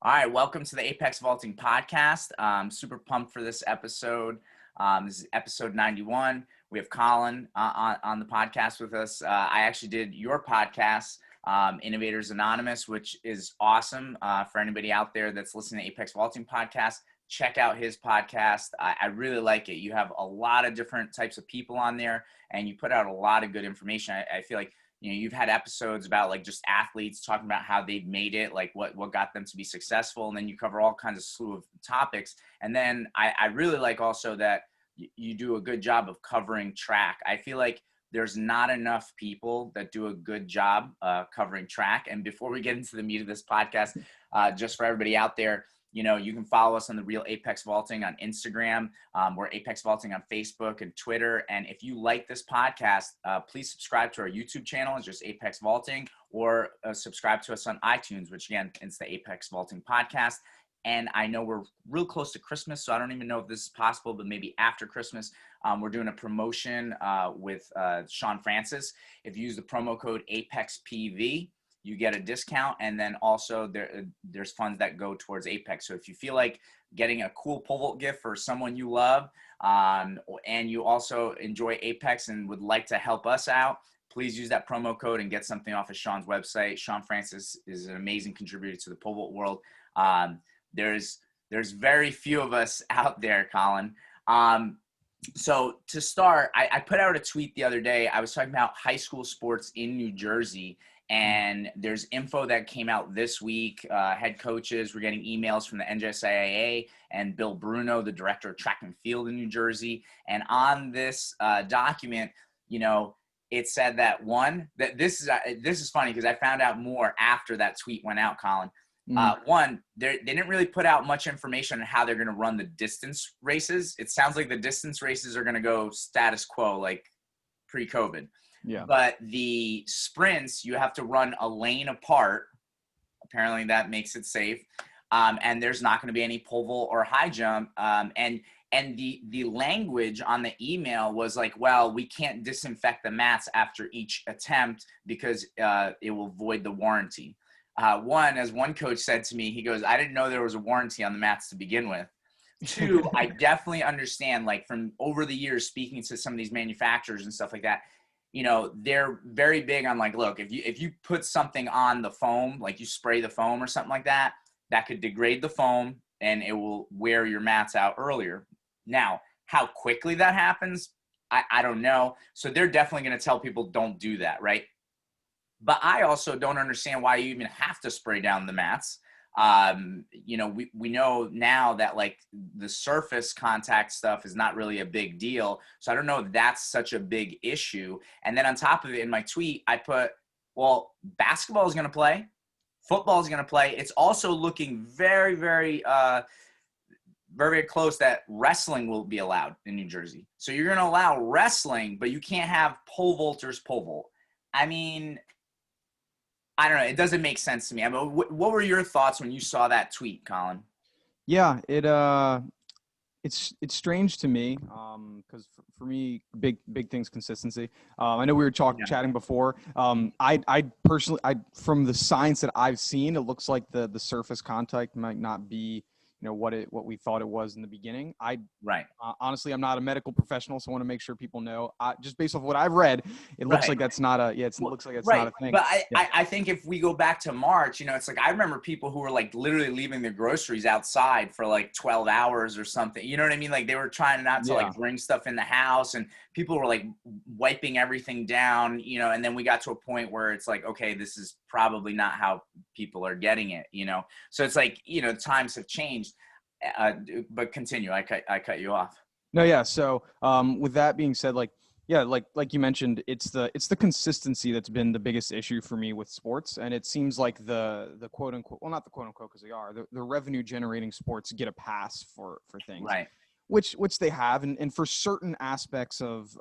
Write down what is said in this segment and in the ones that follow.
All right, welcome to the Apex Vaulting Podcast. Super pumped for this episode. This is episode 91. We have Colin on the podcast with us. I actually did your podcast, Innovators Anonymous, which is awesome for anybody out there that's listening to Apex Vaulting Podcast. Check out his podcast. I really like it. You have a lot of different types of people on there, and you put out a lot of good information. I feel like you've had episodes about like just athletes talking about how they've made it, like what got them to be successful. And then you cover all kinds of slew of topics. And then I really like also that you do a good job of covering track. I feel like there's not enough people that do a good job covering track. And before we get into the meat of this podcast, just for everybody out there, you can follow us on the Real Apex Vaulting on Instagram. We're Apex Vaulting on Facebook and Twitter. And if you like this podcast, please subscribe to our YouTube channel. It's just Apex Vaulting, or subscribe to us on iTunes, which again, it's the Apex Vaulting Podcast. And I know we're real close to Christmas, so I don't even know if this is possible, but maybe after Christmas, we're doing a promotion with Sean Francis. If you use the promo code APEXPV, you get a discount, and then also there's funds that go towards Apex. So if you feel like getting a cool pole vault gift for someone you love, and you also enjoy Apex and would like to help us out, please use that promo code and get something off of Sean's website. Sean Francis is an amazing contributor to the pole vault world. There's very few of us out there, Colin. So to start, I put out a tweet the other day. I was talking about high school sports in New Jersey. And there's info that came out this week. Head coaches were getting emails from the NJSIAA and Bill Bruno, the director of track and field in New Jersey. And on this document, it said that this is funny because I found out more after that tweet went out, Colin. They didn't really put out much information on how they're going to run the distance races. It sounds like the distance races are going to go status quo, like pre-COVID. Yeah. But the sprints, you have to run a lane apart. Apparently that makes it safe. And there's not going to be any pole vault or high jump. And the language on the email was like, well, we can't disinfect the mats after each attempt because it will void the warranty. As one coach said to me, he goes, I didn't know there was a warranty on the mats to begin with. Two, I definitely understand, like from over the years speaking to some of these manufacturers and stuff like that, they're very big on like, look, if you put something on the foam, like you spray the foam or something like that, that could degrade the foam and it will wear your mats out earlier. Now, how quickly that happens, I don't know. So they're definitely going to tell people don't do that, right? But I also don't understand why you even have to spray down the mats. We know now that like the surface contact stuff is not really a big deal. So I don't know if that's such a big issue. And then on top of it, in my tweet, I put, well, basketball is going to play, football is going to play. It's also looking very, very, very close that wrestling will be allowed in New Jersey. So you're going to allow wrestling, but you can't have pole vaulters pole vault. I mean, I don't know. It doesn't make sense to me. I mean, what were your thoughts when you saw that tweet, Colin? Yeah, it's strange to me because for me, big things consistency. I know we were chatting before. I personally, from the signs that I've seen, it looks like the surface contact might not be what we thought it was in the beginning. Honestly, I'm not a medical professional, so I want to make sure people know. Just based off what I've read, it looks like that's not looks like it's not a thing. But I think if we go back to March, it's like I remember people who were like literally leaving their groceries outside for like 12 hours or something. You know what I mean? Like they were trying not to like bring stuff in the house, and people were like wiping everything down, and then we got to a point where it's like, okay, this is probably not how people are getting it, So it's like, times have changed. But continue. I cut you off. No, yeah. So with that being said, like you mentioned, it's the consistency that's been the biggest issue for me with sports, and it seems like the quote unquote, well, not the quote unquote because they are the revenue generating sports get a pass for things, right? Which they have, and for certain aspects of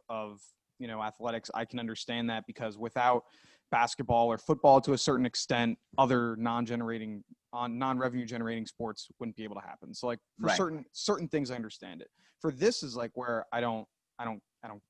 athletics, I can understand that because without basketball or football to a certain extent, other non-revenue generating sports wouldn't be able to happen. So like for certain things, I understand it. For this is like where I don't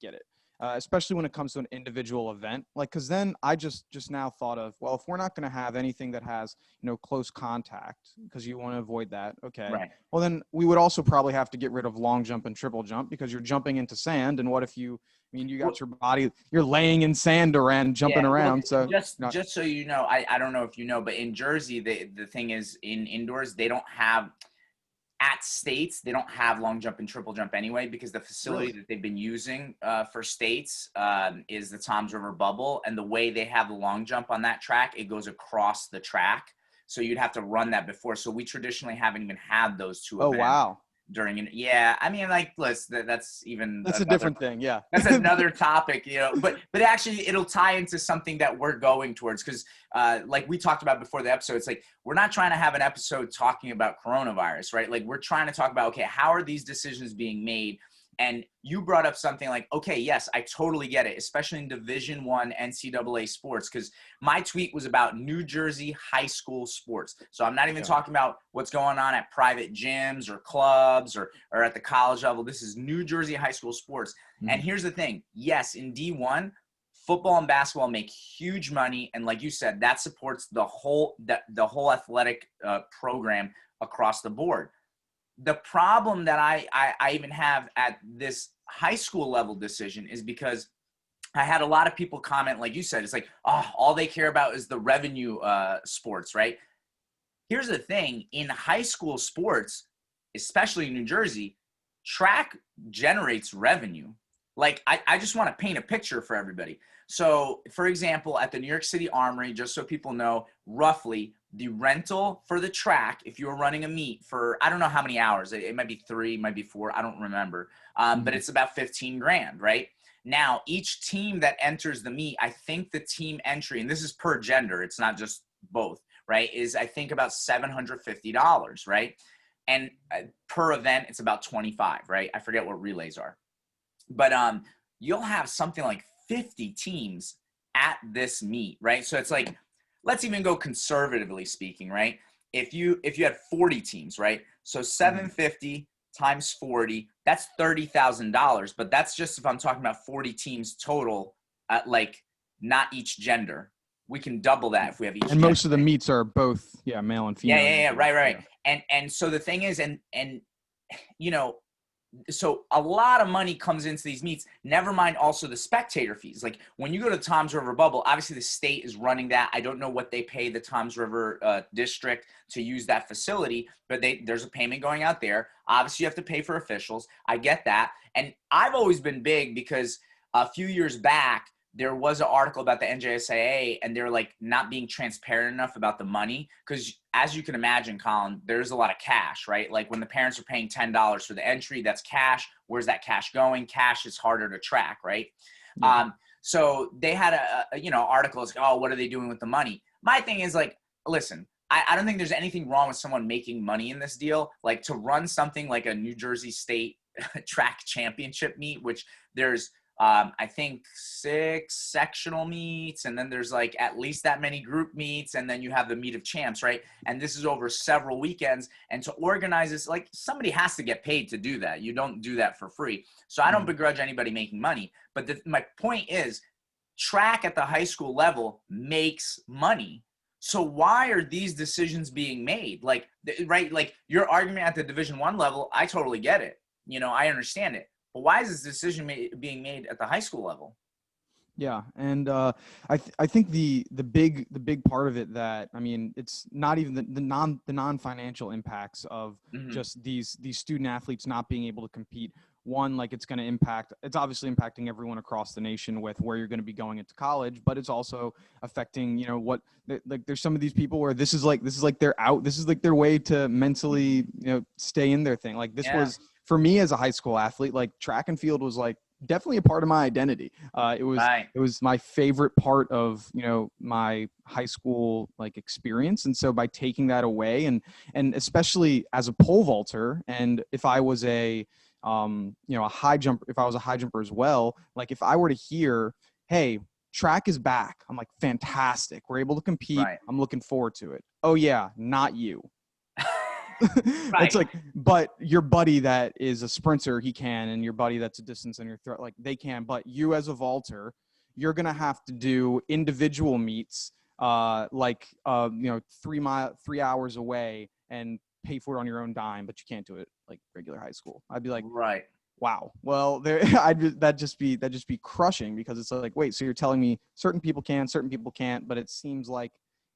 get it. especially when it comes to an individual event. Like, because then I just now thought of, well, if we're not going to have anything that has, close contact, because you want to avoid that, okay. Right. Well, then we would also probably have to get rid of long jump and triple jump, because you're jumping into sand. And what if you got your body, you're laying in sand around, jumping around. So just so you know, I don't know if you know, but in Jersey, the thing is, in indoors, they don't have, at states, they don't have long jump and triple jump anyway, because the facility that they've been using for states is the Toms River Bubble. And the way they have the long jump on that track, it goes across the track. So you'd have to run that before. So we traditionally haven't even had those two events. Oh, wow. During it. Yeah. I mean, like, listen, that's a different thing. Yeah. That's another topic, but actually it'll tie into something that we're going towards. Cause like we talked about before the episode, it's like, we're not trying to have an episode talking about coronavirus, right? Like, we're trying to talk about, okay, how are these decisions being made? And you brought up something like, okay, yes, I totally get it, especially in Division I NCAA sports, because my tweet was about New Jersey high school sports. So I'm not even talking about what's going on at private gyms or clubs or at the college level. This is New Jersey high school sports. Mm-hmm. And here's the thing. Yes, in D1, football and basketball make huge money. And like you said, that supports the whole athletic program across the board. The problem that I even have at this high school level decision is because I had a lot of people comment, like you said, it's like, oh, all they care about is the revenue sports, right? Here's the thing. In high school sports, especially in New Jersey, track generates revenue. Like, I just want to paint a picture for everybody. So, for example, at the New York City Armory, just so people know, roughly the rental for the track, if you were running a meet for, I don't know how many hours, it might be 3, might be 4, I don't remember. But it's about $15,000, right? Now, each team that enters the meet, I think the team entry, and this is per gender, it's not just both, right, is I think about $750, right? And per event, it's about 25, right? I forget what relays are. But you'll have something like 50 teams at this meet, right? So it's like, let's even go conservatively speaking, right? If you had 40 teams, right? So 750 times 40, that's $30,000. But that's just if I'm talking about 40 teams total, at like not each gender. We can double that if we have each. And most of the meets are both, male and female. Yeah, right. Yeah. And so the thing is, and so a lot of money comes into these meets, never mind also the spectator fees. Like, when you go to Toms River Bubble, obviously the state is running that. I don't know what they pay the Toms River district to use that facility, but there's a payment going out there. Obviously you have to pay for officials. I get that. And I've always been big because a few years back, there was an article about the NJSAA, and they're like not being transparent enough about the money. Because as you can imagine, Colin, there's a lot of cash, right? Like, when the parents are paying $10 for the entry, that's cash. Where's that cash going? Cash is harder to track, right? Yeah. So they had a article. It's like, oh, what are they doing with the money? My thing is, like, listen, I don't think there's anything wrong with someone making money in this deal. Like, to run something like a New Jersey State track championship meet, which there's I think 6 sectional meets, and then there's like at least that many group meets, and then you have the meet of champs, right? And this is over several weekends. And to organize this, like, somebody has to get paid to do that. You don't do that for free. So I don't begrudge anybody making money. But my point is, track at the high school level makes money. So why are these decisions being made? Like, right? Like, your argument at the Division I level, I totally get it. I understand it. But why is this decision being made at the high school level? Yeah, and I think the big part of it, that, I mean, it's not even the non-financial impacts of just these student athletes not being able to compete. One, like, it's obviously impacting everyone across the nation with where you're going to be going into college, but it's also affecting, like, there's some of these people where this is like their way to mentally, stay in their thing. Like, this was, for me as a high school athlete, like, track and field was like definitely a part of my identity. It was my favorite part of, my high school, like, experience. And so by taking that away, and especially as a pole vaulter, and if I was a high jumper, if I was a high jumper as well, like, if I were to hear, hey, track is back, I'm like, fantastic, we're able to compete. Right. I'm looking forward to it. Oh yeah, not you. It's Right. like, but your buddy that is a sprinter, he can, and your buddy that's a distance and your throw, like they can, but you as a vaulter, you're going to have to do individual meets, like, 3 hours away and pay for it on your own dime, but you can't do it like regular high school. I'd be like, Right. wow. Well, there, that'd just be crushing, because it's like, wait, so you're telling me certain people can, certain people can't, but it seems like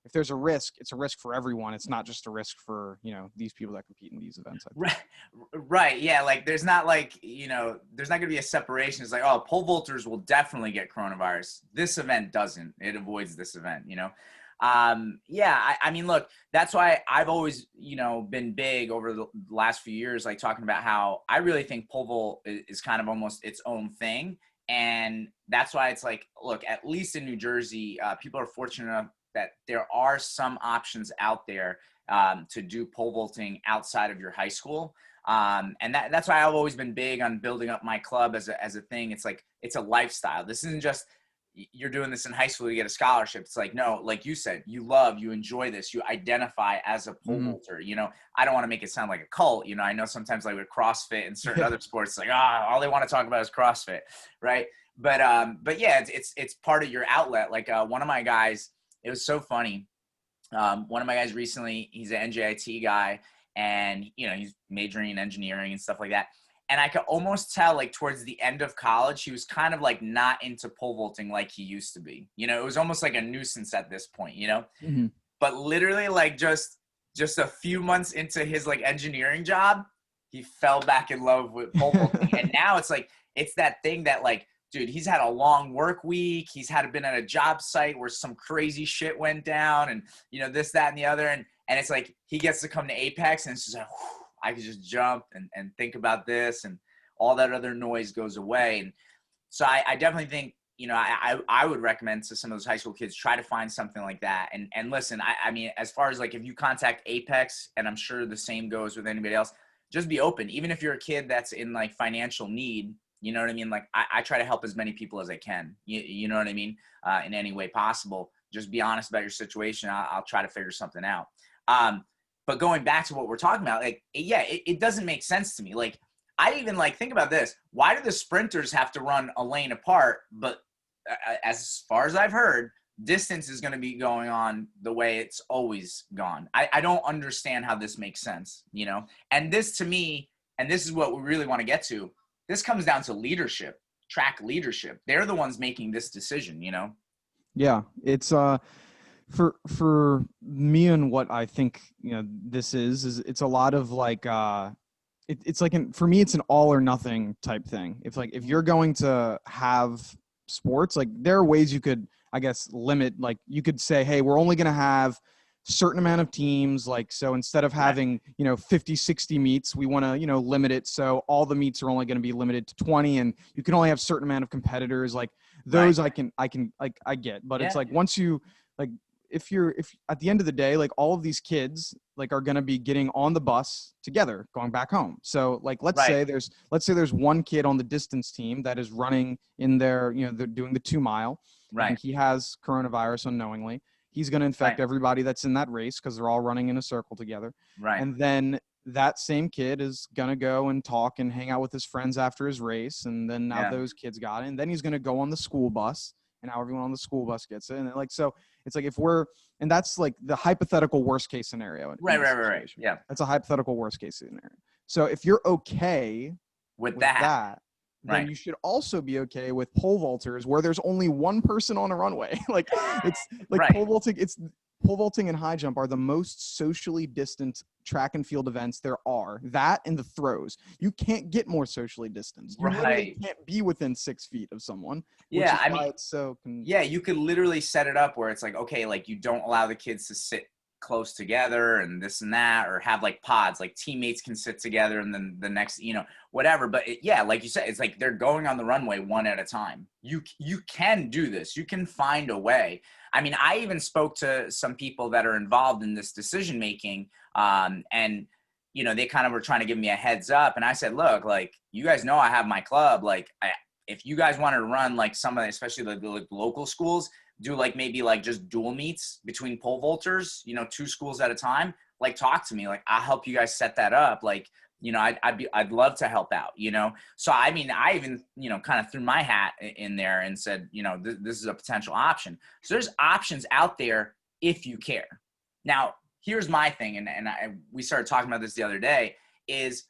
if there's a risk, it's a risk for everyone. It's not just a risk for, these people that compete in these events. I think. Right. Right. Yeah. Like there's not like, there's not going to be a separation. It's like, oh, pole vaulters will definitely get coronavirus. This event doesn't. It avoids this event. Yeah. I mean, look, that's why I've always, been big over the last few years, like talking about how I really think pole vault is kind of almost its own thing. And that's why it's like, look, at least in New Jersey, people are fortunate enough that there are some options out there to do pole vaulting outside of your high school. And that's why I've always been big on building up my club as a thing. It's like, it's a lifestyle. This isn't just, you're doing this in high school, you get a scholarship. It's like, no, like you said, you enjoy this, you identify as a pole vaulter. I don't want to make it sound like a cult. I know sometimes like with CrossFit and certain other sports, it's like, all they want to talk about is CrossFit. Right. But yeah, it's part of your outlet. Like one of my guys, it was so funny. One of my guys recently, he's an NJIT guy, and he's majoring in engineering and stuff like that. And I could almost tell, like towards the end of college, he was kind of like not into pole vaulting like he used to be. It was almost like a nuisance at this point. Mm-hmm. But literally, like just a few months into his like engineering job, he fell back in love with pole vaulting. And now it's like, it's that thing that like, dude, he's had a long work week. He's been at a job site where some crazy shit went down, and this, that, and the other. And it's like, he gets to come to Apex, and it's just like, whew, I can just jump and think about this, and all that other noise goes away. And so I definitely think, I would recommend to some of those high school kids, try to find something like that. And listen, I mean, as far as like, if you contact Apex, and I'm sure the same goes with anybody else, just be open. Even if you're a kid that's in like financial need, you know what I mean? Like I try to help as many people as I can, you know what I mean? In any way possible. Just be honest about your situation. I'll try to figure something out. But going back to what we're talking about, like, yeah, it doesn't make sense to me. Like, I even like, think about this. Why do the sprinters have to run a lane apart? But as far as I've heard, distance is going to be going on the way it's always gone. I don't understand how this makes sense, And this, to me, and this is what we really want to get to, this comes down to leadership, track leadership. They're the ones making this decision, Yeah, it's for me, and what I think this is it's a lot of like it's like for me, it's an all or nothing type thing. If you're going to have sports, like there are ways you could, I guess, limit. Like you could say, hey, we're only going to have certain amount of teams, like, so instead of having 50, 60 meets, we want to limit it, so all the meets are only going to be limited to 20, and you can only have certain amount of competitors. Like those, right. I get, but it's like, once you, like, if at the end of the day, like all of these kids like are going to be getting on the bus together going back home. So like, let's say there's one kid on the distance team that is running in their, they're doing the 2 mile, right, and he has coronavirus unknowingly. He's going to infect everybody that's in that race, because they're all running in a circle together. Right. And then that same kid is going to go and talk and hang out with his friends after his race. And then now those kids got it. And then he's going to go on the school bus, and now everyone on the school bus gets it. And like, so it's like, and that's like the hypothetical worst case scenario. Right. Yeah. That's a hypothetical worst case scenario. So if you're okay with that, then you should also be okay with pole vaulters where there's only one person on a runway. Like it's like pole vaulting and high jump are the most socially distant track and field events there are. That and the throws. You can't get more socially distanced. You literally can't be within 6 feet of someone. Yeah. I mean, it's so you could literally set it up where it's like, okay, like you don't allow the kids to sit close together and this and that, or have like pods, like teammates can sit together and then the next, whatever. But like you said, it's like they're going on the runway one at a time. You can do this. You can find a way. I mean, I even spoke to some people that are involved in this decision making, and they kind of were trying to give me a heads up. And I said, look, like, you guys know I have my club. Like, if you guys wanted to run like some of the, especially the local schools, do like maybe like just dual meets between pole vaulters, 2 schools at a time, like talk to me. Like, I'll help you guys set that up. Like, you know, I'd love to help out, you know? So, I mean, I even, you know, kind of threw my hat in there and said, you know, this is a potential option. So there's options out there if you care. Now, here's my thing. And we started talking about this the other day is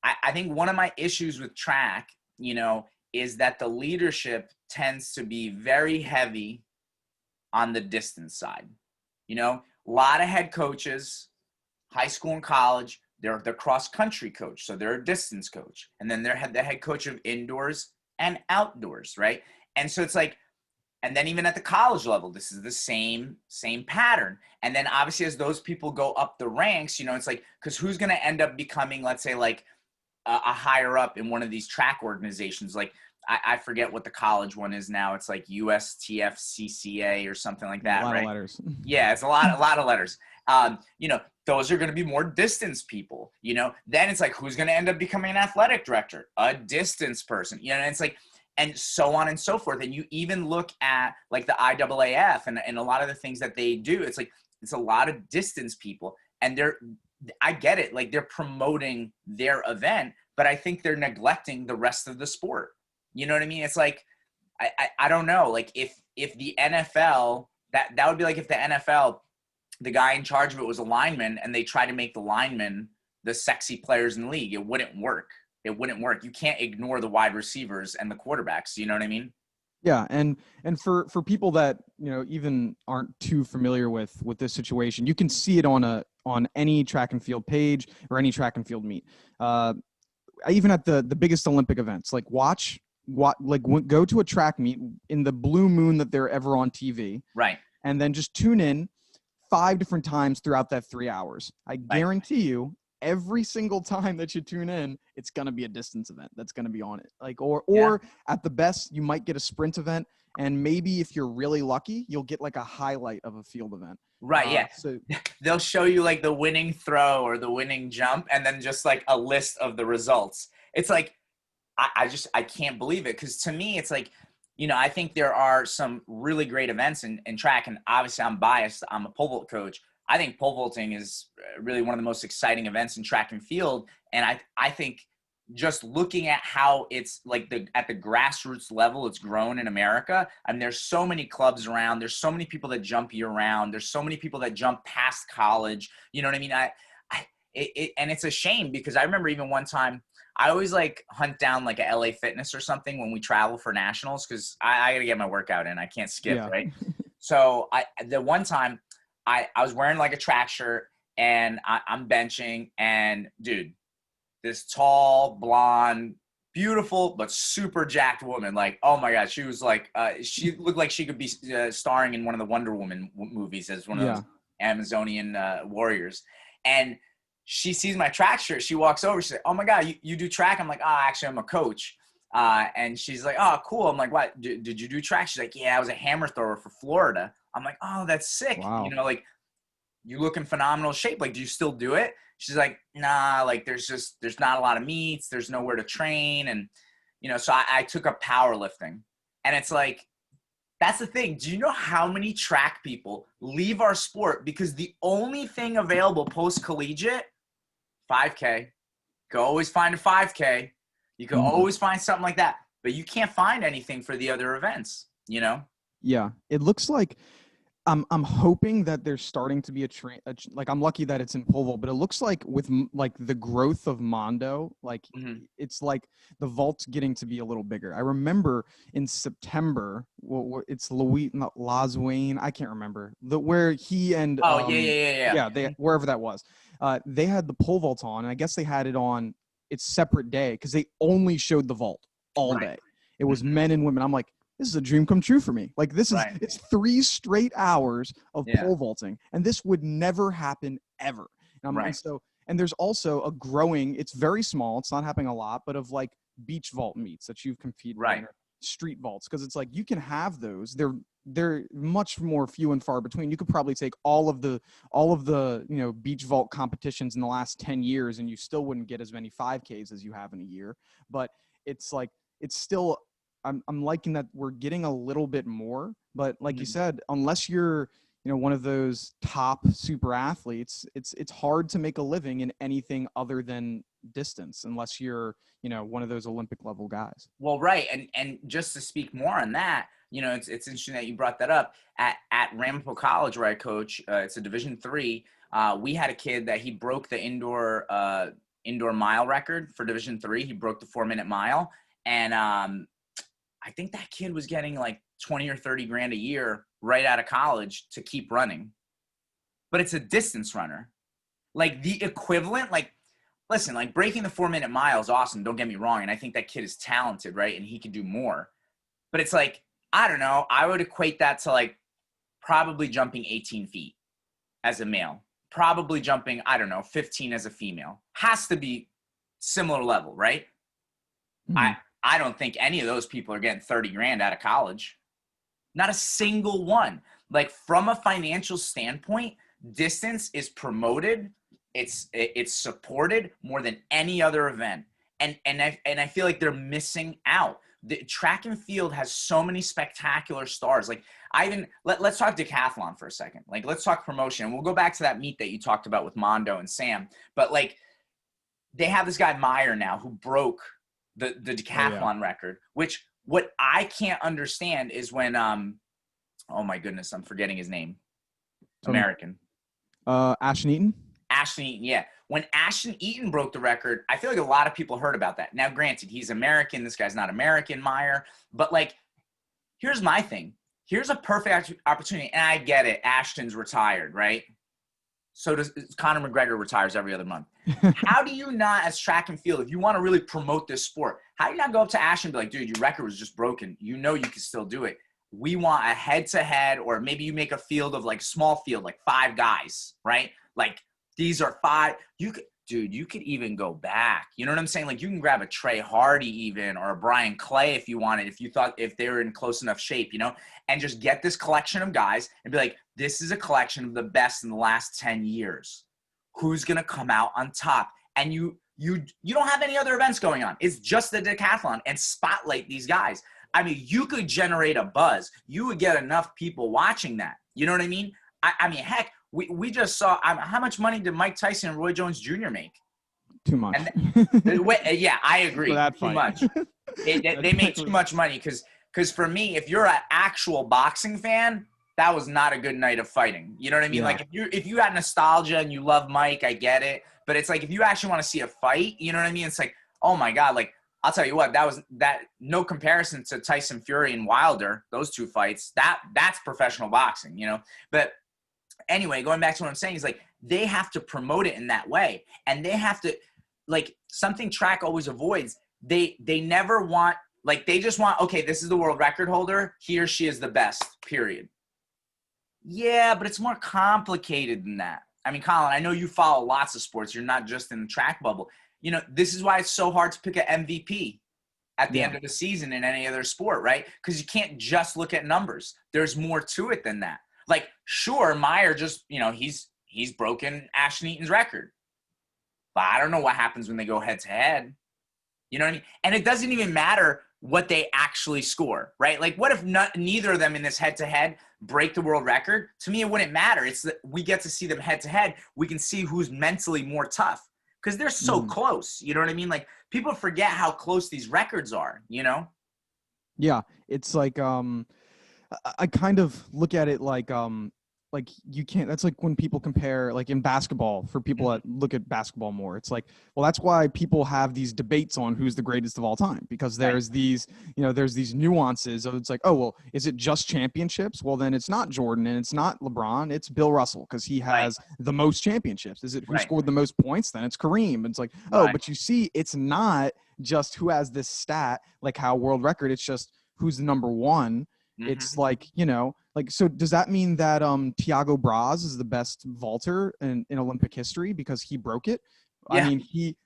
I think one of my issues with track, you know, is that the leadership tends to be very heavy on the distance side. You know, a lot of head coaches, high school and college, they're the cross country coach. So they're a distance coach. And then they're the head coach of indoors and outdoors, right? And so it's like, and then even at the college level, this is the same pattern. And then obviously as those people go up the ranks, you know, it's like, because who's going to end up becoming, let's say, like a higher up in one of these track organizations? Like, I forget what the college one is now. It's like USTFCCA or something like that, a lot right? of letters. Yeah, it's a lot of letters. You know, those are going to be more distance people, you know. Then it's like, who's going to end up becoming an athletic director? A distance person, you know. And it's like, and so on and so forth. And you even look at like the IAAF and a lot of the things that they do. It's like, it's a lot of distance people, and I get it. Like, they're promoting their event, but I think they're neglecting the rest of the sport. You know what I mean? It's like, I don't know. Like, if the NFL, that would be like if the NFL, the guy in charge of it was a lineman, and they try to make the linemen the sexy players in the league. It wouldn't work. It wouldn't work. You can't ignore the wide receivers and the quarterbacks. You know what I mean? Yeah, and for people that, you know, even aren't too familiar with this situation, you can see it on any track and field page or any track and field meet. Even at the biggest Olympic events, like go to a track meet in the blue moon that they're ever on TV, right? And then just tune in 5 different times throughout that 3 hours. I guarantee you, every single time that you tune in, it's going to be a distance event that's going to be on it. Like, or at the best, you might get a sprint event. And maybe if you're really lucky, you'll get like a highlight of a field event. Right. Yeah. So they'll show you like the winning throw or the winning jump, and then just like a list of the results. It's like, I can't believe it. Cause to me, it's like, you know, I think there are some really great events in track, and obviously I'm biased. I'm a pole vault coach. I think pole vaulting is really one of the most exciting events in track and field. And I think just looking at how it's like at the grassroots level, it's grown in America. I mean, there's so many clubs around. There's so many people that jump year round. There's so many people that jump past college. You know what I mean? And it's a shame, because I remember even one time, I always like hunt down like a LA Fitness or something when we travel for nationals, because I got to get my workout in. I can't skip, right? So the one time I was wearing like a track shirt, and I'm benching, and dude, this tall, blonde, beautiful, but super jacked woman. Like, oh my God, she was like, she looked like she could be starring in one of the Wonder Woman movies as one of those Amazonian warriors. And she sees my track shirt. She walks over. She's like, oh my God, you do track? I'm like, oh, actually, I'm a coach. And she's like, oh, cool. I'm like, what? Did you do track? She's like, yeah, I was a hammer thrower for Florida. I'm like, oh, that's sick. Wow. You know, like, you look in phenomenal shape. Like, do you still do it? She's like, nah, like there's not a lot of meets. There's nowhere to train. And, you know, so I took up powerlifting, and it's like, that's the thing. Do you know how many track people leave our sport because the only thing available post-collegiate, 5K, you can always find a 5K. You can always find something like that, but you can't find anything for the other events, you know? Yeah. It looks like I'm hoping that there's starting to be a train. Like, I'm lucky that it's in pole vault, but it looks like with like the growth of Mondo, like it's like the vault's getting to be a little bigger. I remember in September, it's Laswayne, I can't remember where he and they wherever that was, they had the pole vault on, and I guess they had it on its separate day because they only showed the vault all day. It was men and women. I'm like, this is a dream come true for me. Like, this is, it's 3 straight hours of pole vaulting, and this would never happen ever. And there's also a growing, it's very small, it's not happening a lot, but of like beach vault meets that you've competed in, or street vaults. Cause it's like, you can have those. They're much more few and far between. You could probably take all of the, you know, beach vault competitions in the last 10 years, and you still wouldn't get as many 5Ks as you have in a year. But it's like, it's still, I'm liking that we're getting a little bit more, but like you said, unless you're one of those top super athletes, it's hard to make a living in anything other than distance unless you're, one of those Olympic level guys. Well, right. And just to speak more on that, it's interesting that you brought that up. At Ramapo College, where I coach, it's a Division III. We had a kid that he broke the indoor mile record for Division III. He broke the 4-minute mile. And I think that kid was getting like 20 or 30 grand a year right out of college to keep running. But it's a distance runner. Like the equivalent, like, listen, like breaking the 4-minute mile is awesome. Don't get me wrong. And I think that kid is talented, right? And he could do more. But it's like, I don't know. I would equate that to like probably jumping 18 feet as a male. Probably jumping, I don't know, 15 as a female. Has to be similar level, right? Mm-hmm. I don't think any of those people are getting 30 grand out of college. Not a single one. Like from a financial standpoint, distance is promoted. It's supported more than any other event. And I feel like they're missing out. The track and field has so many spectacular stars. Like let's talk decathlon for a second. Like let's talk promotion. We'll go back to that meet that you talked about with Mondo and Sam. But like they have this guy Meyer now who broke the decathlon record, which what I can't understand is when oh my goodness, I'm forgetting his name. American. Ashton Eaton? Ashton Eaton, yeah. When Ashton Eaton broke the record, I feel like a lot of people heard about that. Now, granted, he's American. This guy's not American, Meyer. But, like, here's my thing. Here's a perfect opportunity. And I get it. Ashton's retired, right? So does Conor McGregor retires every other month. How do you not, as track and field, if you want to really promote this sport, how do you not go up to Ashton and be like, dude, your record was just broken. You know you can still do it. We want a head-to-head, or maybe you make a field of, like, small field, like 5 guys, right? Like, these are 5. You could even go back. You know what I'm saying? Like you can grab a Trey Hardy even, or a Brian Clay if you wanted, if they were in close enough shape, and just get this collection of guys and be like, this is a collection of the best in the last 10 years. Who's going to come out on top? And you don't have any other events going on. It's just the decathlon, and spotlight these guys. I mean, you could generate a buzz. You would get enough people watching that. You know what I mean? I mean, heck, we just saw how much money did Mike Tyson and Roy Jones Jr. make? Too much. Yeah, I agree. Too much. They make too much money because for me, if you're an actual boxing fan, that was not a good night of fighting. You know what I mean? Yeah. Like if you had nostalgia and you love Mike, I get it. But it's like if you actually want to see a fight, you know what I mean? It's like, oh my God, like I'll tell you what, that no comparison to Tyson Fury and Wilder, those 2 fights, that's professional boxing, But anyway, going back to what I'm saying is like they have to promote it in that way. And they have to, like, something track always avoids. They never want, like, they just want, okay, this is the world record holder. He or she is the best, period. Yeah, but it's more complicated than that. I mean, Colin, I know you follow lots of sports. You're not just in the track bubble. This is why it's so hard to pick an MVP at the end of the season in any other sport, right? Because you can't just look at numbers. There's more to it than that. Like, sure, Meyer just, he's broken Ashton Eaton's record. But I don't know what happens when they go head-to-head. You know what I mean? And it doesn't even matter what they actually score, right? Like, what if neither of them in this head-to-head break the world record? To me, it wouldn't matter. It's that we get to see them head-to-head. We can see who's mentally more tough because they're so close. You know what I mean? Like, people forget how close these records are, Yeah, it's like I kind of look at it like you can't, that's like when people compare, like in basketball, for people that look at basketball more, it's like, well, that's why people have these debates on who's the greatest of all time, because there's these, there's these nuances of, it's like, oh, well, is it just championships? Well, then it's not Jordan and it's not LeBron, it's Bill Russell because he has the most championships. Is it who scored the most points? Then it's Kareem. It's like, oh, but you see, it's not just who has this stat, like how world record, it's just who's the number one. It's like, so does that mean that Thiago Braz is the best vaulter in Olympic history because he broke it? Yeah. I mean, he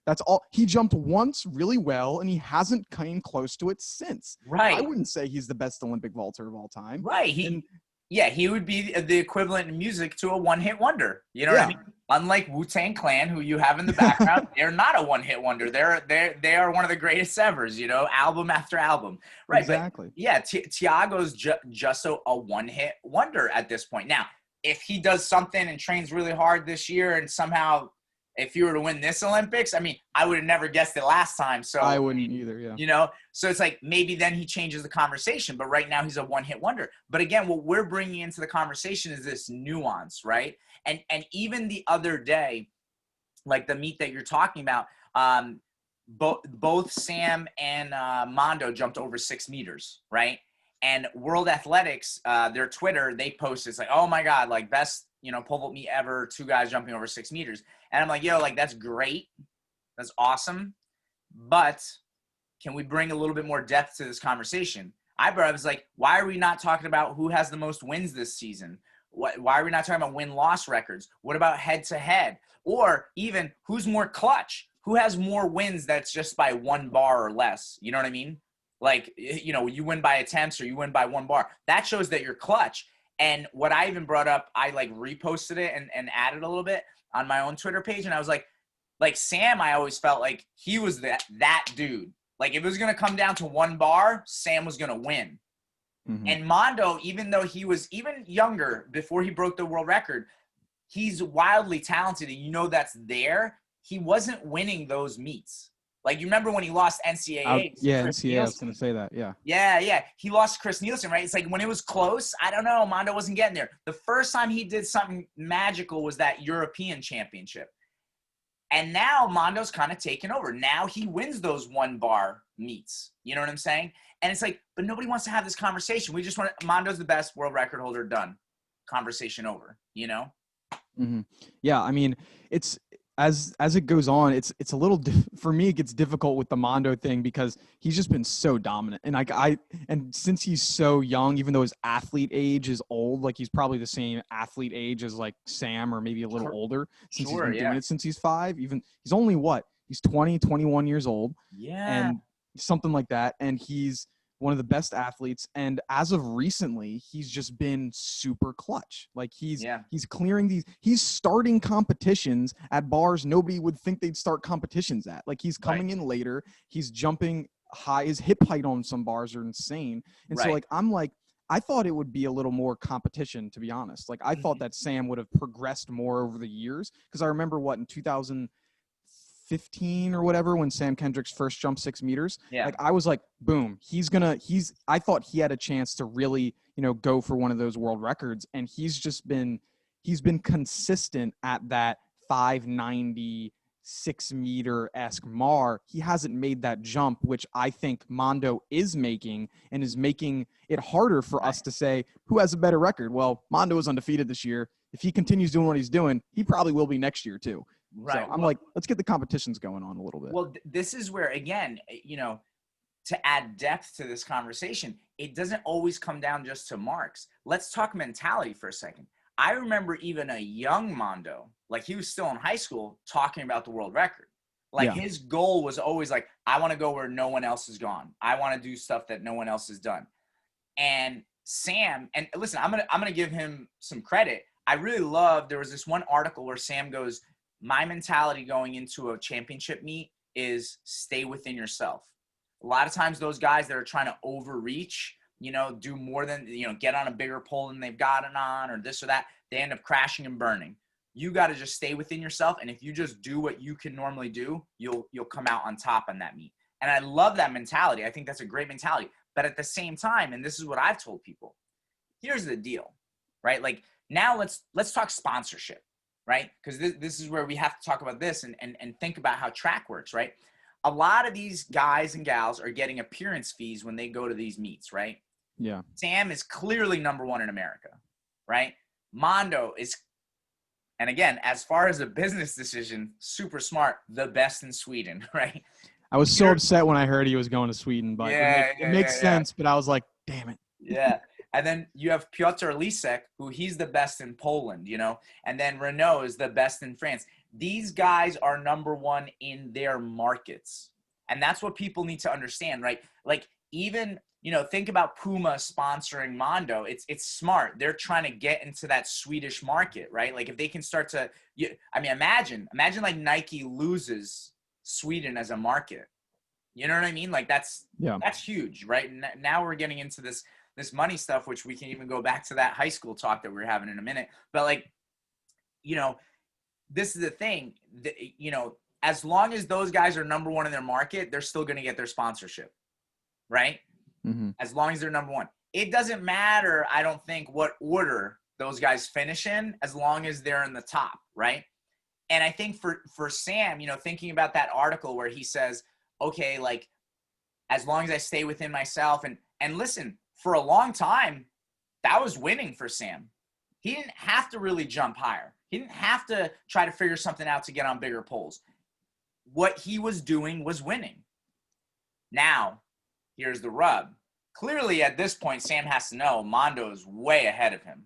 jumped once really well and he hasn't come close to it since. Right. I wouldn't say he's the best Olympic vaulter of all time. Right. He would be the equivalent in music to a one-hit wonder. You know what I mean? Unlike Wu-Tang Clan, who you have in the background, they're not a one-hit wonder. They are one of the greatest evers, album after album. Right. Exactly. But Thiago's just a one-hit wonder at this point. Now, if he does something and trains really hard this year and somehow if he were to win this Olympics, I mean, I would have never guessed it last time. So I wouldn't either. Yeah. you know, so it's like maybe then he changes the conversation, but right now he's a one-hit wonder. But again, what we're bringing into the conversation is this nuance, right? And even the other day, like the meet that you're talking about, both Sam and Mondo jumped over 6 meters, right? And World Athletics, their Twitter, they posted, it's like, oh my God, like best, you know, pole vault meet ever, 2 guys jumping over 6 meters. And I'm like, yo, like that's great. That's awesome. But can we bring a little bit more depth to this conversation? I was like, why are we not talking about who has the most wins this season? Why are we not talking about win-loss records? What about head-to-head? Or even who's more clutch? Who has more wins that's just by 1 bar or less? You know what I mean? Like, you know, you win by attempts or you win by 1 bar. That shows that you're clutch. And what I even brought up, I like reposted it and added a little bit on my own Twitter page. And I was like Sam, I always felt like he was that dude. Like if it was going to come down to 1 bar, Sam was going to win. Mm-hmm. And Mondo, even though he was even younger before he broke the world record, he's wildly talented. And you know that's there. He wasn't winning those meets. Like you remember when he lost NCAA? Yeah, NCAA, I was going to say that, yeah. Yeah. He lost to Chris Nielsen, right? It's like when it was close, I don't know, Mondo wasn't getting there. The first time he did something magical was that European championship. And now Mondo's kind of taken over. Now he wins those 1 bar meets. You know what I'm saying? And it's like, but nobody wants to have this conversation. We just want Mondo's the best world record holder, done. Conversation over, you know? Mm-hmm. Yeah, I mean, it's as it goes on, it's a little for me. It gets difficult with the Mondo thing because he's just been so dominant, and and since he's so young, even though his athlete age is old, like he's probably the same athlete age as like Sam or maybe a little older since he's been doing it since he's 5. Even he's only he's 20, 21 years old, and something like that, and he's one of the best athletes. And as of recently, he's just been super clutch. Like he's clearing he's starting competitions at bars nobody would think they'd start competitions at. Like he's coming in later. He's jumping high. His hip height on some bars are insane. And so like, I thought it would be a little more competition, to be honest. Like I thought that Sam would have progressed more over the years. Cause I remember in 2015 or whatever, when Sam Kendricks first jumped 6 meters, like I was like, boom, I thought he had a chance to really, you know, go for one of those world records. And he's been consistent at that 590, 6 meter-esque mar. He hasn't made that jump, which I think Mondo is making, and is making it harder for us to say who has a better record. Well, Mondo is undefeated this year. If he continues doing what he's doing, he probably will be next year too. Right. So I'm like, let's get the competitions going on a little bit. Well, this is where, again, you know, to add depth to this conversation, it doesn't always come down just to marks. Let's talk mentality for a second. I remember even a young Mondo, like he was still in high school, talking about the world record. Like his goal was always like, I want to go where no one else has gone. I want to do stuff that no one else has done. And Sam, and listen, I'm gonna give him some credit. I really love, there was this one article where Sam goes, my mentality going into a championship meet is stay within yourself. A lot of times those guys that are trying to overreach, you know, do more than, you know, get on a bigger pole than they've gotten on or this or that, they end up crashing and burning. You got to just stay within yourself. And if you just do what you can normally do, you'll come out on top on that meet. And I love that mentality. I think that's a great mentality. But at the same time, and this is what I've told people, here's the deal, right? Like now let's talk sponsorship. Right? Because this is where we have to talk about this and think about how track works, right? A lot of these guys and gals are getting appearance fees when they go to these meets, right? Yeah. Sam is clearly number 1 in America, right? Mondo is, and again, as far as a business decision, super smart, the best in Sweden, right? I was so upset when I heard he was going to Sweden, but it makes sense, but I was like, damn it. Yeah. And then you have Piotr Lisek, who he's the best in Poland, you know, and then Renault is the best in France. These guys are number 1 in their markets. And that's what people need to understand, right? Like even, you know, think about Puma sponsoring Mondo. It's smart. They're trying to get into that Swedish market, right? Like if they can start to, imagine like Nike loses Sweden as a market. You know what I mean? Like that's huge, right? Now we're getting into this this money stuff, which we can even go back to that high school talk that we were having in a minute. But like, this is the thing that, as long as those guys are number one in their market, they're still going to get their sponsorship, right? Mm-hmm. As long as they're number one. It doesn't matter, I don't think, what order those guys finish in, as long as they're in the top, right? And I think for Sam, thinking about that article where he says, okay, like, as long as I stay within myself, and listen, for a long time, that was winning for Sam. He didn't have to really jump higher. He didn't have to try to figure something out to get on bigger poles. What he was doing was winning. Now, here's the rub. Clearly, at this point, Sam has to know Mondo is way ahead of him.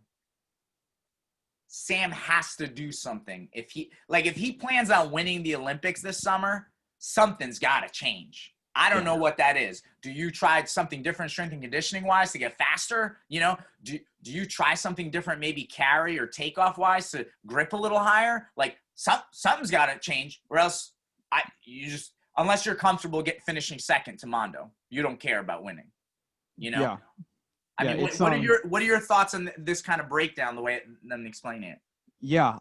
Sam has to do something. If he plans on winning the Olympics this summer, something's got to change. I don't know what that is. Do you try something different strength and conditioning wise to get faster? Do you try something different, maybe carry or takeoff wise to grip a little higher? Like something's got to change, or else unless you're comfortable finishing second to Mondo, you don't care about winning. Yeah. I mean, what are your thoughts on this kind of breakdown, the way I'm explaining it? Yeah,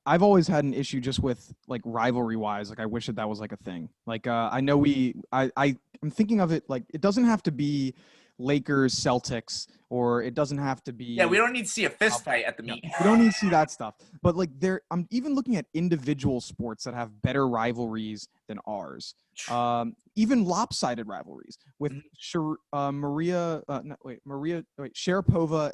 I've always had an issue just with like rivalry wise. Like I wish that was like a thing. Like I know I'm thinking of it like it doesn't have to be Lakers, Celtics, or it doesn't have to be. Yeah, we don't need to see a fist fight at the meet. We don't need to see that stuff. But like I'm even looking at individual sports that have better rivalries than ours. Even lopsided rivalries with Sharapova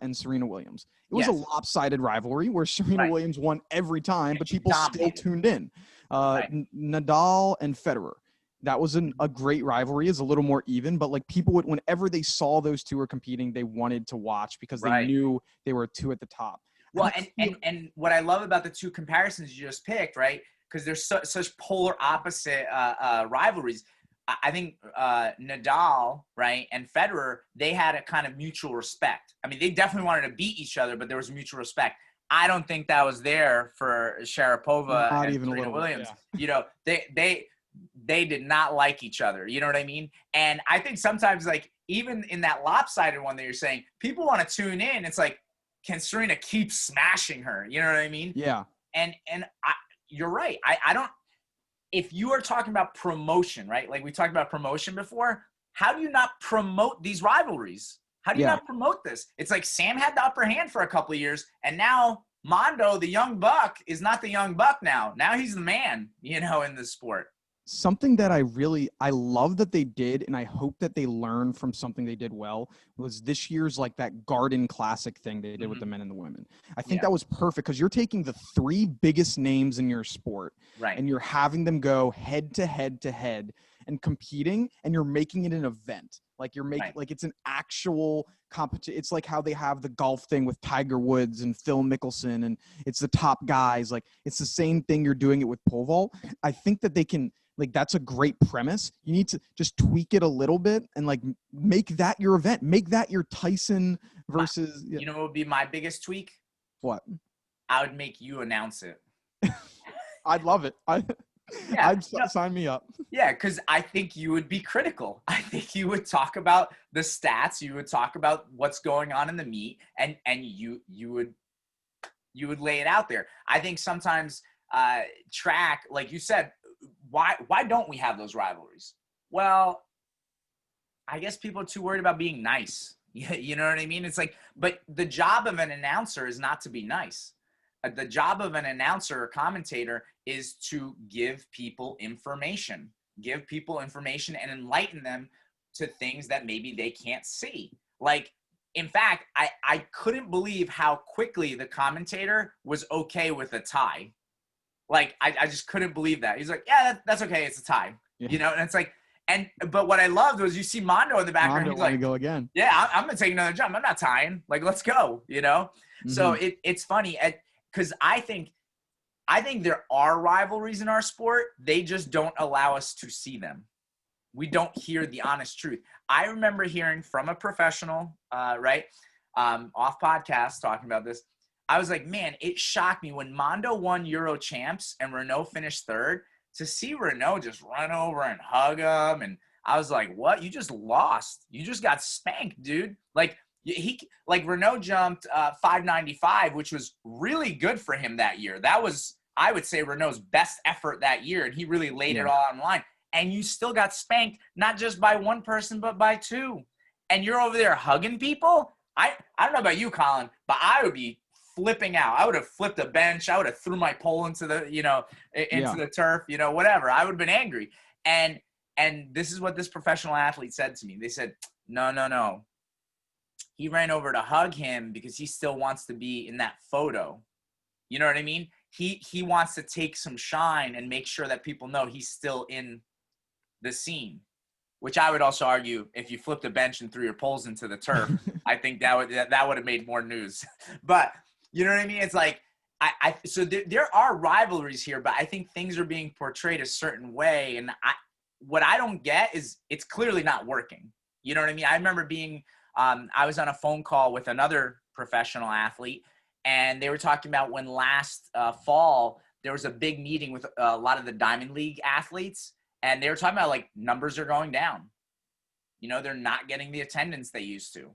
and Serena Williams. It was a lopsided rivalry where Serena Williams won every time, but people still tuned in. Nadal and Federer. That was a great rivalry. It's a little more even, but like people would, whenever they saw those two were competing, they wanted to watch because they knew they were two at the top. Well, and what I love about the two comparisons you just picked, right? Because there's such polar opposite rivalries. I think Nadal, right, and Federer, they had a kind of mutual respect. I mean, they definitely wanted to beat each other, but there was mutual respect. I don't think that was there for Sharapova and Serena Williams. Yeah. They did not like each other. You know what I mean? And I think sometimes, like, even in that lopsided one that you're saying, people want to tune in. It's like, can Serena keep smashing her? You know what I mean? Yeah. And you're right. I don't – if you are talking about promotion, right, like we talked about promotion before, how do you not promote these rivalries? How do you not promote this? It's like Sam had the upper hand for a couple of years, and now Mondo, the young buck, is not the young buck now. Now he's the man, in this sport. Something that I love that they did, and I hope that they learn from something they did well, was this year's like that Garden Classic thing they did with the men and the women. I think that was perfect because you're taking the three biggest names in your sport, and you're having them go head to head to head and competing, and you're making it an event. Like you're making like it's an actual competition. It's like how they have the golf thing with Tiger Woods and Phil Mickelson, and it's the top guys. Like it's the same thing. You're doing it with pole vault. I think that they can. Like, that's a great premise. You need to just tweak it a little bit and, like, make that your event. Make that your Tyson versus – You know what would be my biggest tweak? What? I would make you announce it. I'd love it. Sign me up. Yeah, because I think you would be critical. I think you would talk about the stats. You would talk about what's going on in the meet, and you would lay it out there. I think sometimes track, like you said – why don't we have those rivalries? Well, I guess people are too worried about being nice. You know what I mean? It's like, but the job of an announcer is not to be nice. The job of an announcer or commentator is to give people information and enlighten them to things that maybe they can't see. Like, in fact, I couldn't believe how quickly the commentator was okay with a tie. Like, I just couldn't believe that. He's like, yeah, that's okay. It's a tie, and it's like, but what I loved was you see Mondo in the background. He's like, go again. Yeah, I'm going to take another jump. I'm not tying. Like, let's go, Mm-hmm. So it's funny because I think there are rivalries in our sport. They just don't allow us to see them. We don't hear the honest truth. I remember hearing from a professional, off podcast talking about this. I was like, man, it shocked me when Mondo won Euro Champs and Renault finished third to see Renault just run over and hug him. And I was like, what? You just lost. You just got spanked, dude. Like, He like Renault jumped 595, which was really good for him that year. That was, I would say, Renault's best effort that year, and he really laid it all on the line. And you still got spanked, not just by one person, but by two. And you're over there hugging people. I don't know about you, Colin, but I would be flipping out. I would have flipped a bench. I would have threw my pole into the, into the turf, whatever. I would have been angry. And this is what this professional athlete said to me. They said, no. He ran over to hug him because he still wants to be in that photo. You know what I mean? He wants to take some shine and make sure that people know he's still in the scene, which I would also argue, if you flipped a bench and threw your poles into the turf, I think that would have made more news. But you know what I mean? It's like, so there are rivalries here, but I think things are being portrayed a certain way. And what I don't get is it's clearly not working. You know what I mean? I remember being, I was on a phone call with another professional athlete, and they were talking about when last fall, there was a big meeting with a lot of the Diamond League athletes, and they were talking about like numbers are going down. They're not getting the attendance they used to.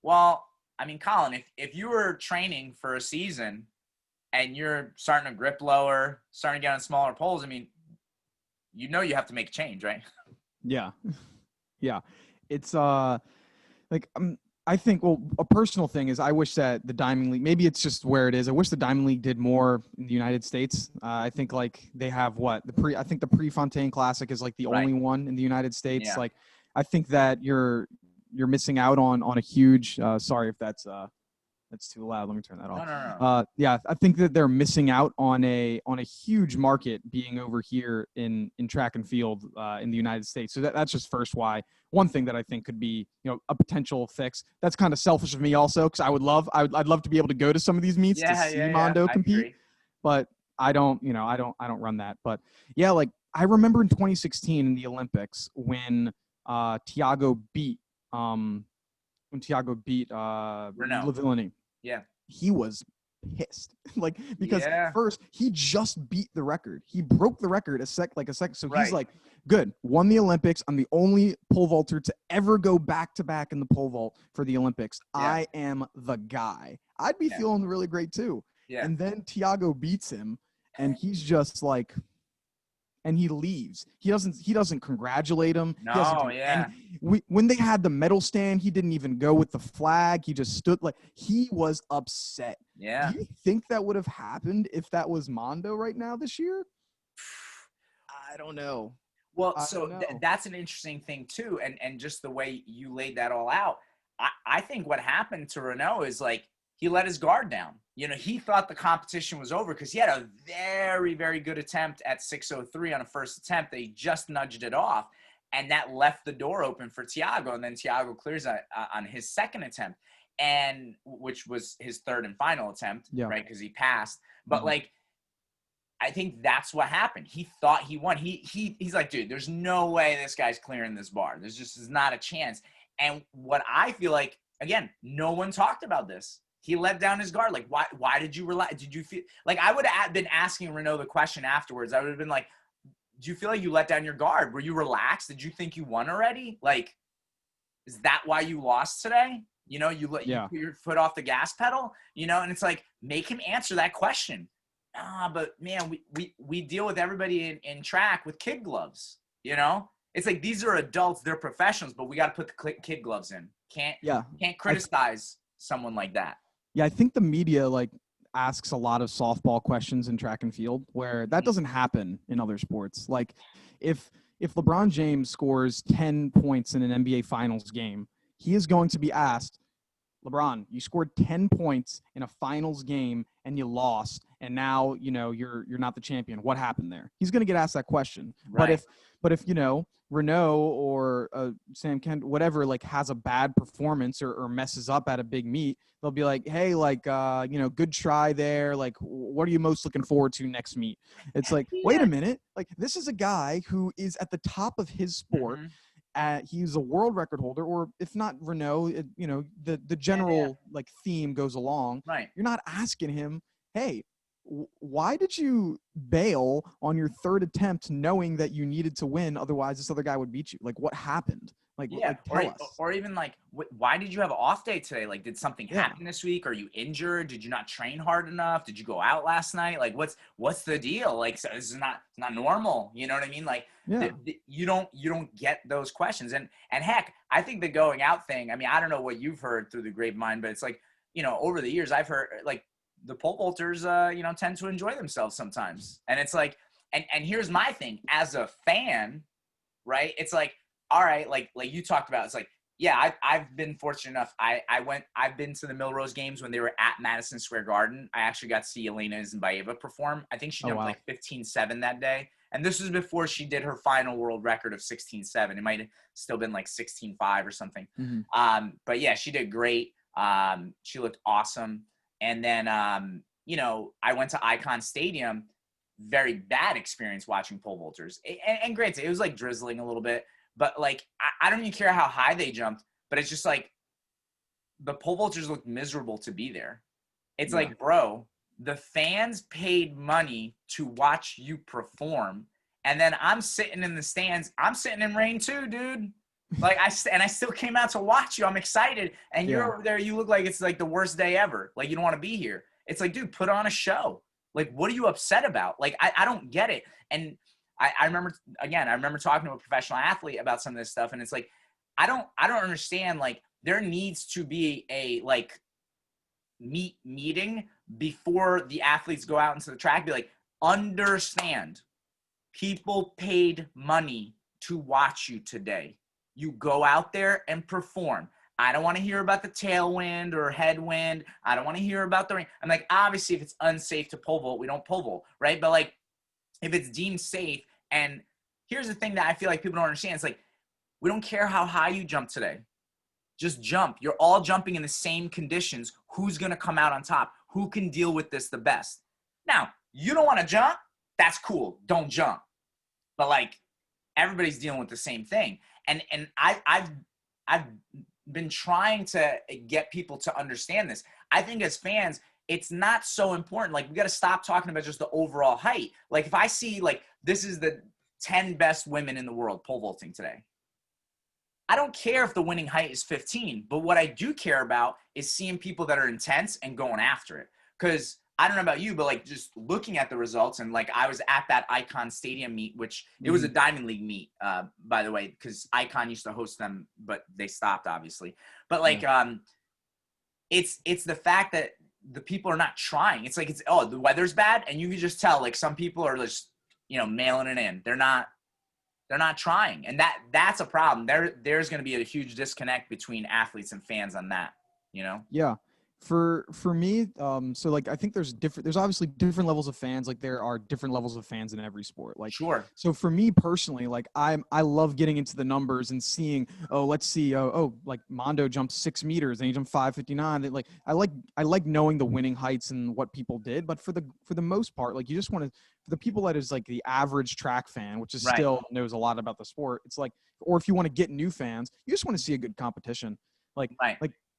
Well, I mean, Colin, if you were training for a season and you're starting to grip lower, starting to get on smaller poles, I mean, you have to make a change, right? Yeah. Yeah. It's like I think, well, a personal thing is I wish that the Diamond League, maybe it's just where it is. I wish the Diamond League did more in the United States. I think like they have I think the Prefontaine Classic is like the only one in the United States. Yeah. Like I think that you're missing out on a huge, sorry if that's too loud. Let me turn that off. No. Yeah, I think that they're missing out on a huge market being over here in track and field in the United States. So that's just first why. One thing that I think could be a potential fix. That's kind of selfish of me also, because I'd love to be able to go to some of these meets to see Mondo compete, but I don't run that. But yeah, like I remember in 2016 in the Olympics when Thiago beat Lavillenie. Yeah. He was pissed. Like, because first he just beat the record. He broke the record a second. So he's like, good, won the Olympics. I'm the only pole vaulter to ever go back to back in the pole vault for the Olympics. Yeah. I am the guy. I'd be feeling really great too. Yeah. And then Thiago beats him and he's just like, and he leaves. He doesn't congratulate him. No, when they had the medal stand, he didn't even go with the flag. He just stood like he was upset. Yeah. Do you think that would have happened if that was Mondo right now this year? I don't know. Well, that's an interesting thing too. And just the way you laid that all out, I think what happened to Renault is like, he let his guard down. He thought the competition was over because he had a very, very good attempt at 603 on a first attempt. They just nudged it off, and that left the door open for Thiago. And then Thiago clears on his second attempt, and which was his third and final attempt, right? Because he passed. But like, I think that's what happened. He thought he won. He's like, dude, there's no way this guy's clearing this bar. There's just not a chance. And what I feel like, again, no one talked about this. He let down his guard. Like, why did you relax? Did you feel like I would have been asking Renault the question afterwards? I would have been like, do you feel like you let down your guard? Were you relaxed? Did you think you won already? Like, is that why you lost today? You put your foot off the gas pedal, and it's like, make him answer that question. But man, we deal with everybody in track with kid gloves, It's like, these are adults, they're professionals, but we got to put the kid gloves in. Can't criticize someone like that. Yeah, I think the media asks a lot of softball questions in track and field where that doesn't happen in other sports. Like if LeBron James scores 10 points in an NBA Finals game, he is going to be asked, LeBron, you scored 10 points in a finals game and you lost, and now you're not the champion. What happened there? He's going to get asked that question. Right. But if Renault or Sam Kent, whatever, has a bad performance or messes up at a big meet, they'll be like, hey, good try there. Like, what are you most looking forward to next meet? It's like, wait a minute. Like, this is a guy who is at the top of his sport. He's a world record holder, or if not Renault, the general theme goes along. Right. You're not asking him, hey, why did you bail on your third attempt knowing that you needed to win? Otherwise this other guy would beat you. Like, what happened? Yeah, Tell us. or even like, why did you have an off day today? Like, did something Yeah. happen this week? Are you injured? Did you not train hard enough? Did you go out last night? Like, what's the deal? Like, so this is not normal. You know what I mean? Like, Yeah. you don't get those questions. And heck, I think the going out thing. I mean, I don't know what you've heard through the grapevine, but it's like, over the years I've heard like the pole vaulters, tend to enjoy themselves sometimes. And it's like, and here's my thing as a fan, right? It's like, all right, like you talked about, it's like, yeah, I've been fortunate enough. I've been to the Milrose games when they were at Madison Square Garden. I actually got to see Elena Zimbayeva perform. I think she jumped like 15.7 that day. And this was before she did her final world record of 16.7. It might have still been like 16.5 or something. Mm-hmm. But yeah, she did great. She looked awesome. And then, I went to Icon Stadium. Very bad experience watching pole vaulters. And granted, it was like drizzling a little bit. But, like, I don't even care how high they jumped, but it's just, like, the pole vaulters looked miserable to be there. It's like, bro, the fans paid money to watch you perform, and then I'm sitting in the stands. I'm sitting in rain too, dude. Like, I still came out to watch you. I'm excited, and you're over there. You look like it's, like, the worst day ever. Like, you don't want to be here. It's like, dude, put on a show. Like, what are you upset about? Like, I don't get it. And I remember talking to a professional athlete about some of this stuff, and it's like, I don't understand. Like, there needs to be a like meeting before the athletes go out into the track. Be like, understand, people paid money to watch you today. You go out there and perform. I don't want to hear about the tailwind or headwind. I don't want to hear about the rain. I'm like, obviously, if it's unsafe to pole vault, we don't pole vault, right? But like, if it's deemed safe, and here's the thing that I feel like people don't understand. It's like, we don't care how high you jump today. Just jump. You're all jumping in the same conditions. Who's going to come out on top? Who can deal with this the best? Now, you don't want to jump? That's cool. Don't jump. But like, everybody's dealing with the same thing. And I've been trying to get people to understand this. I think as fans, it's not so important. Like, we got to stop talking about just the overall height. Like, if I see like, this is the 10 best women in the world pole vaulting today, I don't care if the winning height is 15, but what I do care about is seeing people that are intense and going after it. Because I don't know about you, but like, just looking at the results, and like, I was at that Icon Stadium meet, which it was a Diamond League meet, by the way, because Icon used to host them, but they stopped, obviously. But like, it's the fact that the people are not trying. It's like, the weather's bad, and you can just tell, like, some people are just, mailing it in. They're not trying. And that's a problem. There's going to be a huge disconnect between athletes and fans on that, Yeah. For me, so like, I think there's obviously different levels of fans. Like, there are different levels of fans in every sport. Like, sure. So for me personally, like, I love getting into the numbers and seeing, let's see, like Mondo jumped 6 meters and he jumped 5:59. Like, I like knowing the winning heights and what people did. But for the most part, like, you just want to, for the people that is like the average track fan, which is still knows a lot about the sport. It's like, or if you want to get new fans, you just want to see a good competition. Like,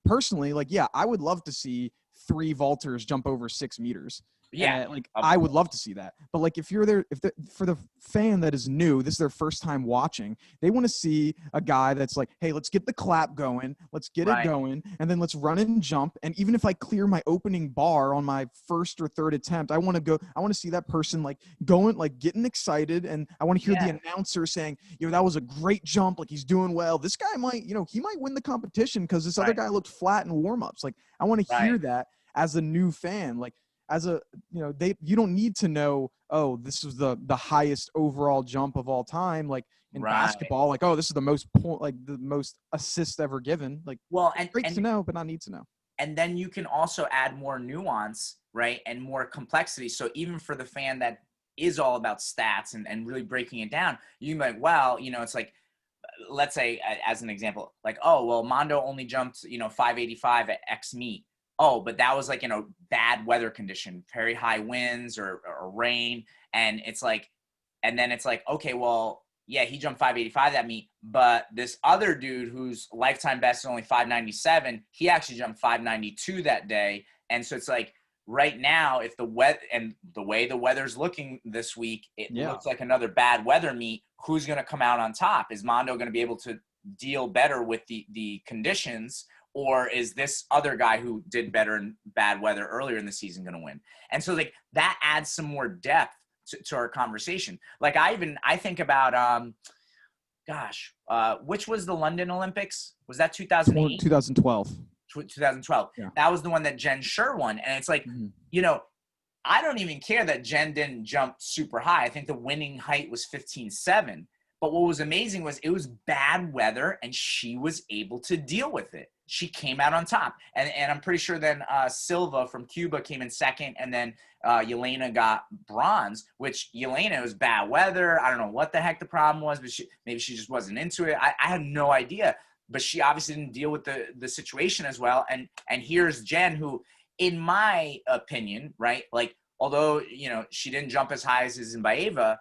personally, like, yeah, I would love to see 3 vaulters jump over 6 meters. Yeah. Like, I would love to see that. But like, if you're there, for the fan that is new, this is their first time watching, they want to see a guy that's like, hey, let's get the clap going. Let's get it going. And then let's run and jump. And even if I clear my opening bar on my first or third attempt, I want to see that person like going, like getting excited. And I want to hear the announcer saying, that was a great jump. Like, he's doing well. This guy might, he might win the competition because this other guy looked flat in warm-ups. Like, I want to hear that as a new fan. Like, as a, you don't need to know, this is the highest overall jump of all time. Like, in basketball, like, this is the most the most assists ever given. Like, well, and great to know, but not need to know. And then you can also add more nuance, right? And more complexity. So even for the fan that is all about stats and really breaking it down, you can be like, well, it's like, let's say as an example, like, Mondo only jumped, 585 at X meet. But that was like in a bad weather condition, very high winds or rain. And it's like, okay, well, yeah, he jumped 585 that meet, but this other dude whose lifetime best is only 597, he actually jumped 592 that day. And so it's like, right now, if the way the weather's looking this week, it Yeah. looks like another bad weather meet. Who's going to come out on top? Is Mondo going to be able to deal better with the conditions, or is this other guy who did better in bad weather earlier in the season going to win? And so like that adds some more depth to our conversation. Like I think about which was the London Olympics? Was that 2008? 2012. 2012. Yeah. That was the one that Jen Scher won. And it's like, you know, I don't even care that Jen didn't jump super high. I think the winning height was 15.7. But what was amazing was it was bad weather and she was able to deal with it. She came out on top. And I'm pretty sure then Silva from Cuba came in second, and then Yelena got bronze, which Yelena was bad weather. I don't know what the heck the problem was, but maybe she just wasn't into it. I have no idea. But she obviously didn't deal with the situation as well. And here's Jen, who, in my opinion, right, like, although, you know, she didn't jump as high as Zimbaeva,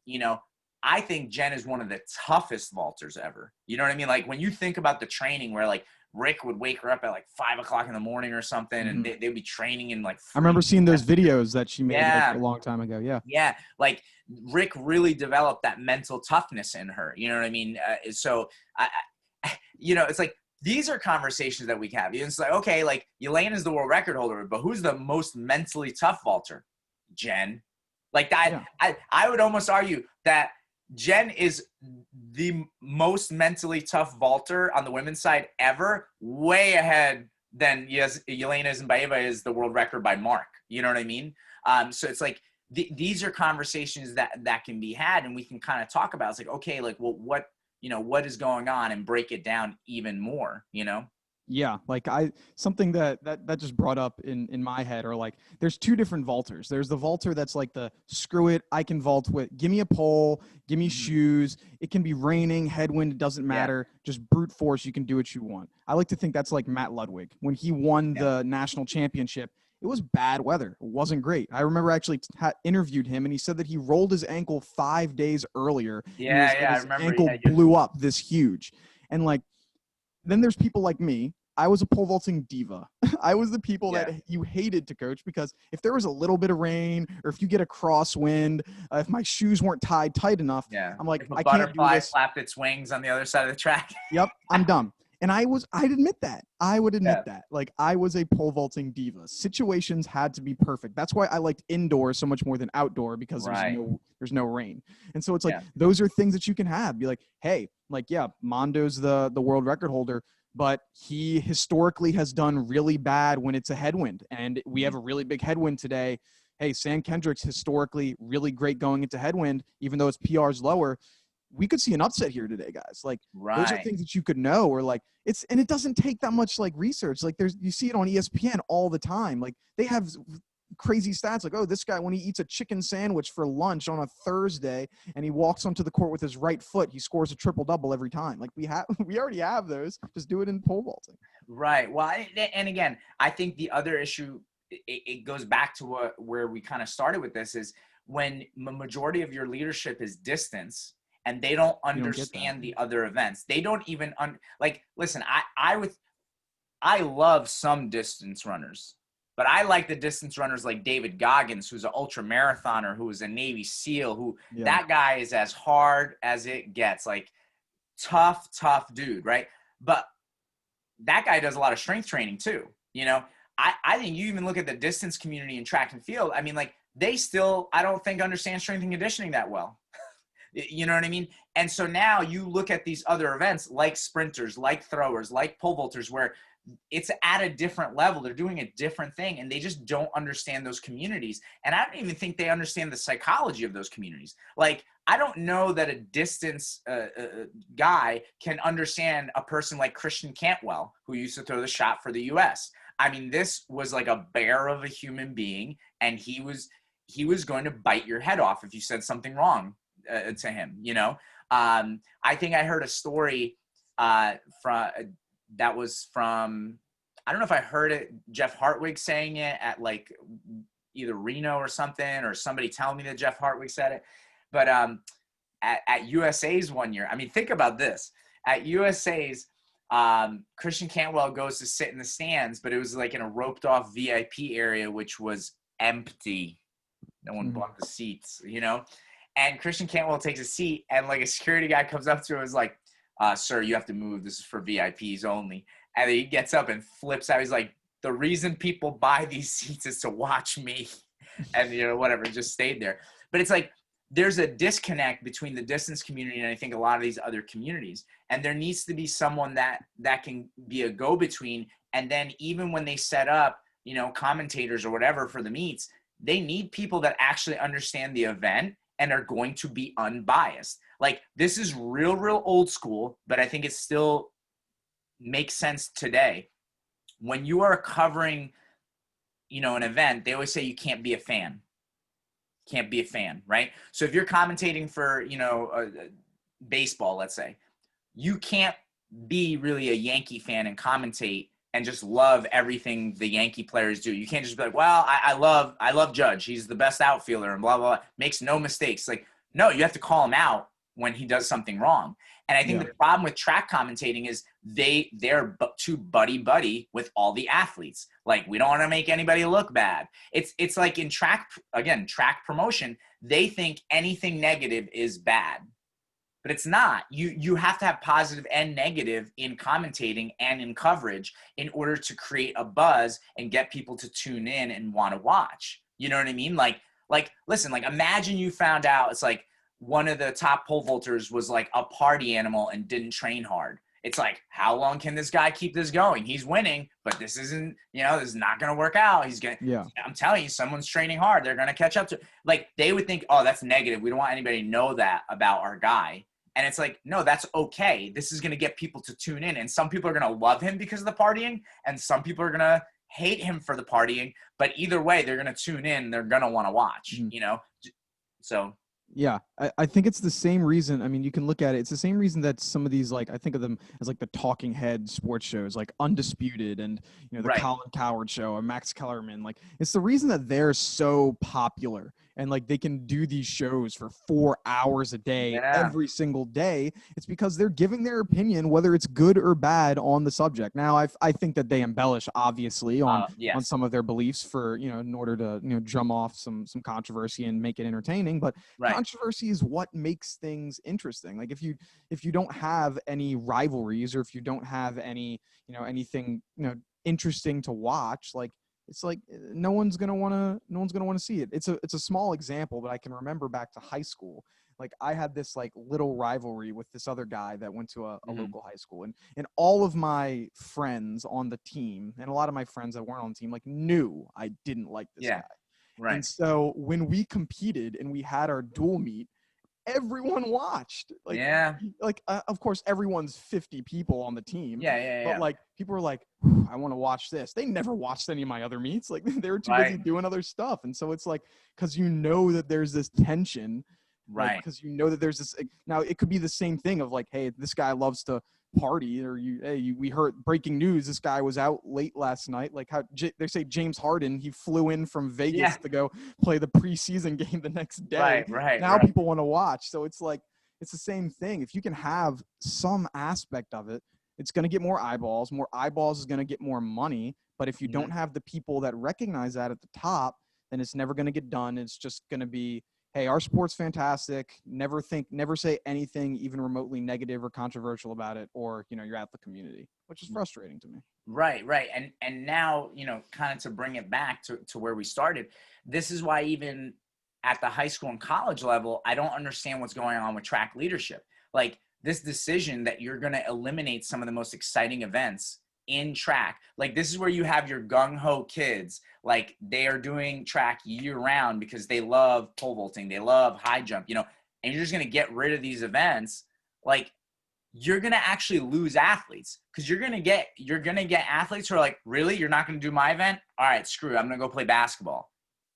you know, I think Jen is one of the toughest vaulters ever. You know what I mean? Like, when you think about the training where, like, Rick would wake her up at, like, 5 o'clock in the morning or something, and they'd be training in, like, I remember seeing those videos that she made yeah. like, a long time ago. Yeah. Yeah. Like, Rick really developed that mental toughness in her. You know what I mean? So, you know, it's like, these are conversations that we have. It's like, okay, like, Yelena is the world record holder, but who's the most mentally tough vaulter? Jen. Like that. Yeah. I would almost argue that Jen is the most mentally tough vaulter on the women's side ever, way ahead than Yelena Zimbaeva is the world record by Mark. You know what I mean? So it's like, these are conversations that can be had, and we can kind of talk about. It's like, okay, like, well, what is going on, and break it down even more, you know? Yeah, like something that just brought up in my head, or like, there's two different vaulters. There's the vaulter that's like the screw it, I can vault with, give me a pole, give me shoes. It can be raining, headwind, it doesn't matter. Just brute force, you can do what you want. I like to think that's like Matt Ludwig. When he won the national championship, it was bad weather. It wasn't great. I remember actually interviewed him, and he said that he rolled his ankle 5 days earlier. Yeah, and his I remember. Ankle blew up this huge. And like, then there's people like me. I was a pole vaulting diva. I was the people that you hated to coach, because if there was a little bit of rain, or if you get a crosswind, if my shoes weren't tied tight enough, I'm like, if a I can't do butterfly this. flapped its wings on the other side of the track. Yep, I'm done. And I'd admit that. I would admit that. Like, I was a pole vaulting diva. Situations had to be perfect. That's why I liked indoor so much more than outdoor, because there's no rain. And so it's like, those are things that you can have. Be like, hey, like, Mondo's the world record holder, but he historically has done really bad when it's a headwind, and we have a really big headwind today. Hey, Sam Kendrick's historically really great going into headwind, even though his PR's lower. We could see an upset here today, guys. Like, those are things that you could know, or like, and it doesn't take that much like research. Like, you see it on ESPN all the time. Like, they have crazy stats like, oh, this guy, when he eats a chicken sandwich for lunch on a Thursday and he walks onto the court with his right foot, he scores a triple double every time. Like, we already have those. Just do it in pole vaulting. Right. Well, and again, I think the other issue, it goes back to where we kind of started with this, is when the majority of your leadership is distance, and they don't understand the other events. They don't even like, listen, I love some distance runners, but I like the distance runners like David Goggins, who's an ultra marathoner, who is a Navy SEAL, that guy is as hard as it gets, like, tough dude, right? But that guy does a lot of strength training too. You know, I think you even look at the distance community in track and field. I mean, like, they still, I don't think, understand strength and conditioning that well. You know what I mean? And so now you look at these other events like sprinters, like throwers, like pole vaulters, where it's at a different level. They're doing a different thing, and they just don't understand those communities. And I don't even think they understand the psychology of those communities. Like, I don't know that a distance guy can understand a person like Christian Cantwell, who used to throw the shot for the U.S. I mean, this was like a bear of a human being, and he was going to bite your head off if you said something wrong to him, you know? I think I heard a story that was from, I don't know if I heard it, Jeff Hartwig saying it at like either Reno or something, or somebody telling me that Jeff Hartwig said it. But at USA's one year, I mean, think about this. At USA's, Christian Cantwell goes to sit in the stands, but it was like in a roped off VIP area, which was empty. No one bought the seats, and Christian Cantwell takes a seat, and like a security guy comes up to him and is like, sir, you have to move. This is for VIPs only. And he gets up and flips out. He's like, the reason people buy these seats is to watch me. And, whatever, just stayed there. But it's like, there's a disconnect between the distance community and I think a lot of these other communities. And there needs to be someone that can be a go-between. And then even when they set up, commentators or whatever for the meets, they need people that actually understand the event and are going to be unbiased. Like, this is real old school, but I think it still makes sense today. When you are covering, an event, they always say you can't be a fan. Can't be a fan, right? So if you're commentating for, baseball, let's say, you can't be really a Yankee fan and commentate and just love everything the Yankee players do. You can't just be like, well, I love Judge. He's the best outfielder and blah, blah, blah. Makes no mistakes. Like, no, you have to call him out when he does something wrong. And I think the problem with track commentating is they're too buddy with all the athletes. Like, we don't want to make anybody look bad. It's like in track promotion, they think anything negative is bad. But it's not. You have to have positive and negative in commentating and in coverage in order to create a buzz and get people to tune in and want to watch. You know what I mean? Like, listen, like, imagine you found out it's like one of the top pole vaulters was like a party animal and didn't train hard. It's like, how long can this guy keep this going? He's winning, but this isn't, this is not going to work out. I'm telling you, someone's training hard. They're going to catch up to, like, they would think, oh, that's negative. We don't want anybody to know that about our guy. And it's like, no, that's okay. This is going to get people to tune in. And some people are going to love him because of the partying, and some people are going to hate him for the partying. But either way, they're going to tune in. They're going to want to watch, So. Yeah, I think it's the same reason. I mean, you can look at it. It's the same reason that some of these, like, I think of them as like the talking head sports shows, like Undisputed and, the Colin Coward show or Max Kellerman. Like, it's the reason that they're so popular and like they can do these shows for 4 hours a day, every single day. It's because they're giving their opinion, whether it's good or bad, on the subject. Now, I think that they embellish, obviously, on some of their beliefs for, in order to, drum off some controversy and make it entertaining. But controversy is what makes things interesting. Like, if you don't have any rivalries, or if you don't have any, anything, interesting to watch, like, it's like no one's gonna want to see it. It's a small example, but I can remember back to high school. Like, I had this like little rivalry with this other guy that went to a local high school, and all of my friends on the team and a lot of my friends that weren't on the team like knew I didn't like this guy. Right. And so when we competed and we had our dual meet, everyone watched. Of course, everyone's 50 people on the team. But like, people were like, I want to watch this. They never watched any of my other meets. Like, they were too busy doing other stuff. And so it's like, because that there's this tension. Right. Because that there's this. Now, it could be the same thing of like, hey, this guy loves to party, or we heard breaking news, this guy was out late last night. Like, how they say James Harden, he flew in from Vegas to go play the preseason game the next day. Now people want to watch. So it's like, it's the same thing. If you can have some aspect of it, it's going to get more eyeballs. More eyeballs is going to get more money. But if you don't have the people that recognize that at the top, then it's never going to get done. It's just going to be, hey, our sport's fantastic. Never say anything even remotely negative or controversial about it, or, you're at the community, which is frustrating to me. Right. And now, kind of to bring it back to where we started, this is why even at the high school and college level, I don't understand what's going on with track leadership. Like, this decision that you're going to eliminate some of the most exciting events in track. Like, this is where you have your gung-ho kids. Like, they are doing track year round because they love pole vaulting, they love high jump, and you're just going to get rid of these events. Like, you're going to actually lose athletes, because you're going to get athletes who are like, really, you're not going to do my event? All right, screw it, I'm going to go play basketball.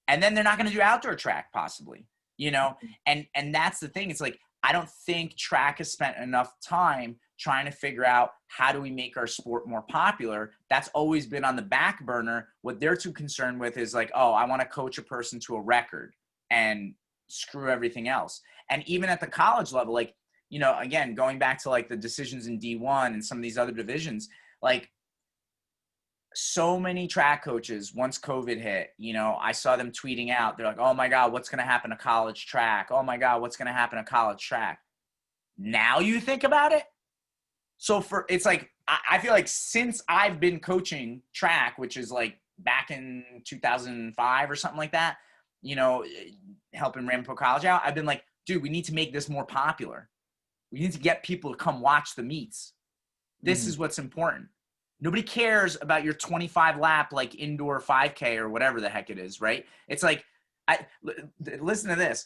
And then they're not going to do outdoor track possibly, and that's the thing. It's like, I don't think track has spent enough time trying to figure out how do we make our sport more popular. That's always been on the back burner. What they're too concerned with is like, oh, I want to coach a person to a record and screw everything else. And even at the college level, like, you know, again, going back to like the decisions in D1 and some of these other divisions, like so many track coaches, once COVID hit, you know, I saw them tweeting out, they're like, oh my God, what's going to happen to college track? Oh my God, what's going to happen to college track? Now you think about it. So it's like, I feel like since I've been coaching track, which is like back in 2005 or something like that, you know, helping Ramapo College out, I've been like, dude, we need to make this more popular. We need to get people to come watch the meets. This is what's important. Nobody cares about your 25 lap, like indoor 5K or whatever the heck it is, right? It's like, listen to this.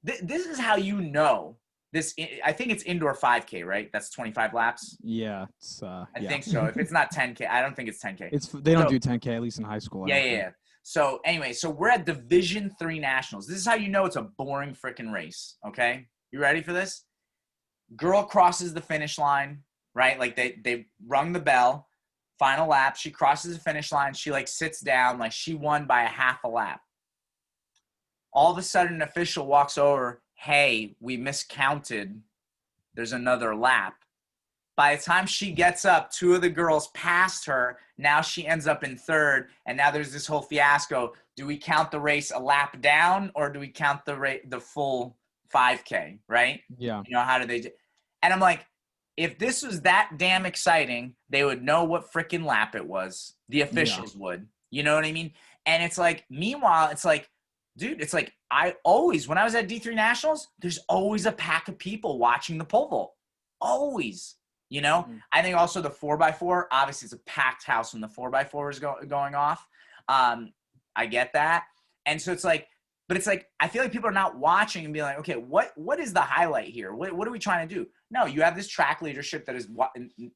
This is how you know this. I think it's indoor 5K, right? That's 25 laps. Yeah, it's I think so. If it's not 10K, I don't think it's 10K. They don't do 10K, at least in high school. Yeah. So anyway, so we're at Division III Nationals. This is how you know it's a boring freaking race. Okay, you ready for this? Girl crosses the finish line, right? Like they rung the bell. Final lap, she crosses the finish line. She like sits down, like she won by a half a lap. All of a sudden, an official walks over. Hey, we miscounted. There's another lap. By the time she gets up, two of the girls passed her. Now she ends up in third, and now there's this whole fiasco. Do we count the race a lap down, or do we count the full 5K? Right? Yeah. You know, how do they do? And I'm like, if this was that damn exciting, they would know what freaking lap it was. The officials would. You know what I mean? And it's like, meanwhile, it's like, dude, it's like when I was at D3 Nationals, there's always a pack of people watching the pole vault. Always. You know? I think also the 4x4, obviously it's a packed house when the 4x4 is going off. I get that. And so it's like, but it's like, I feel like people are not watching and being like, okay, what is the highlight here? What are we trying to do? No, you have this track leadership that is,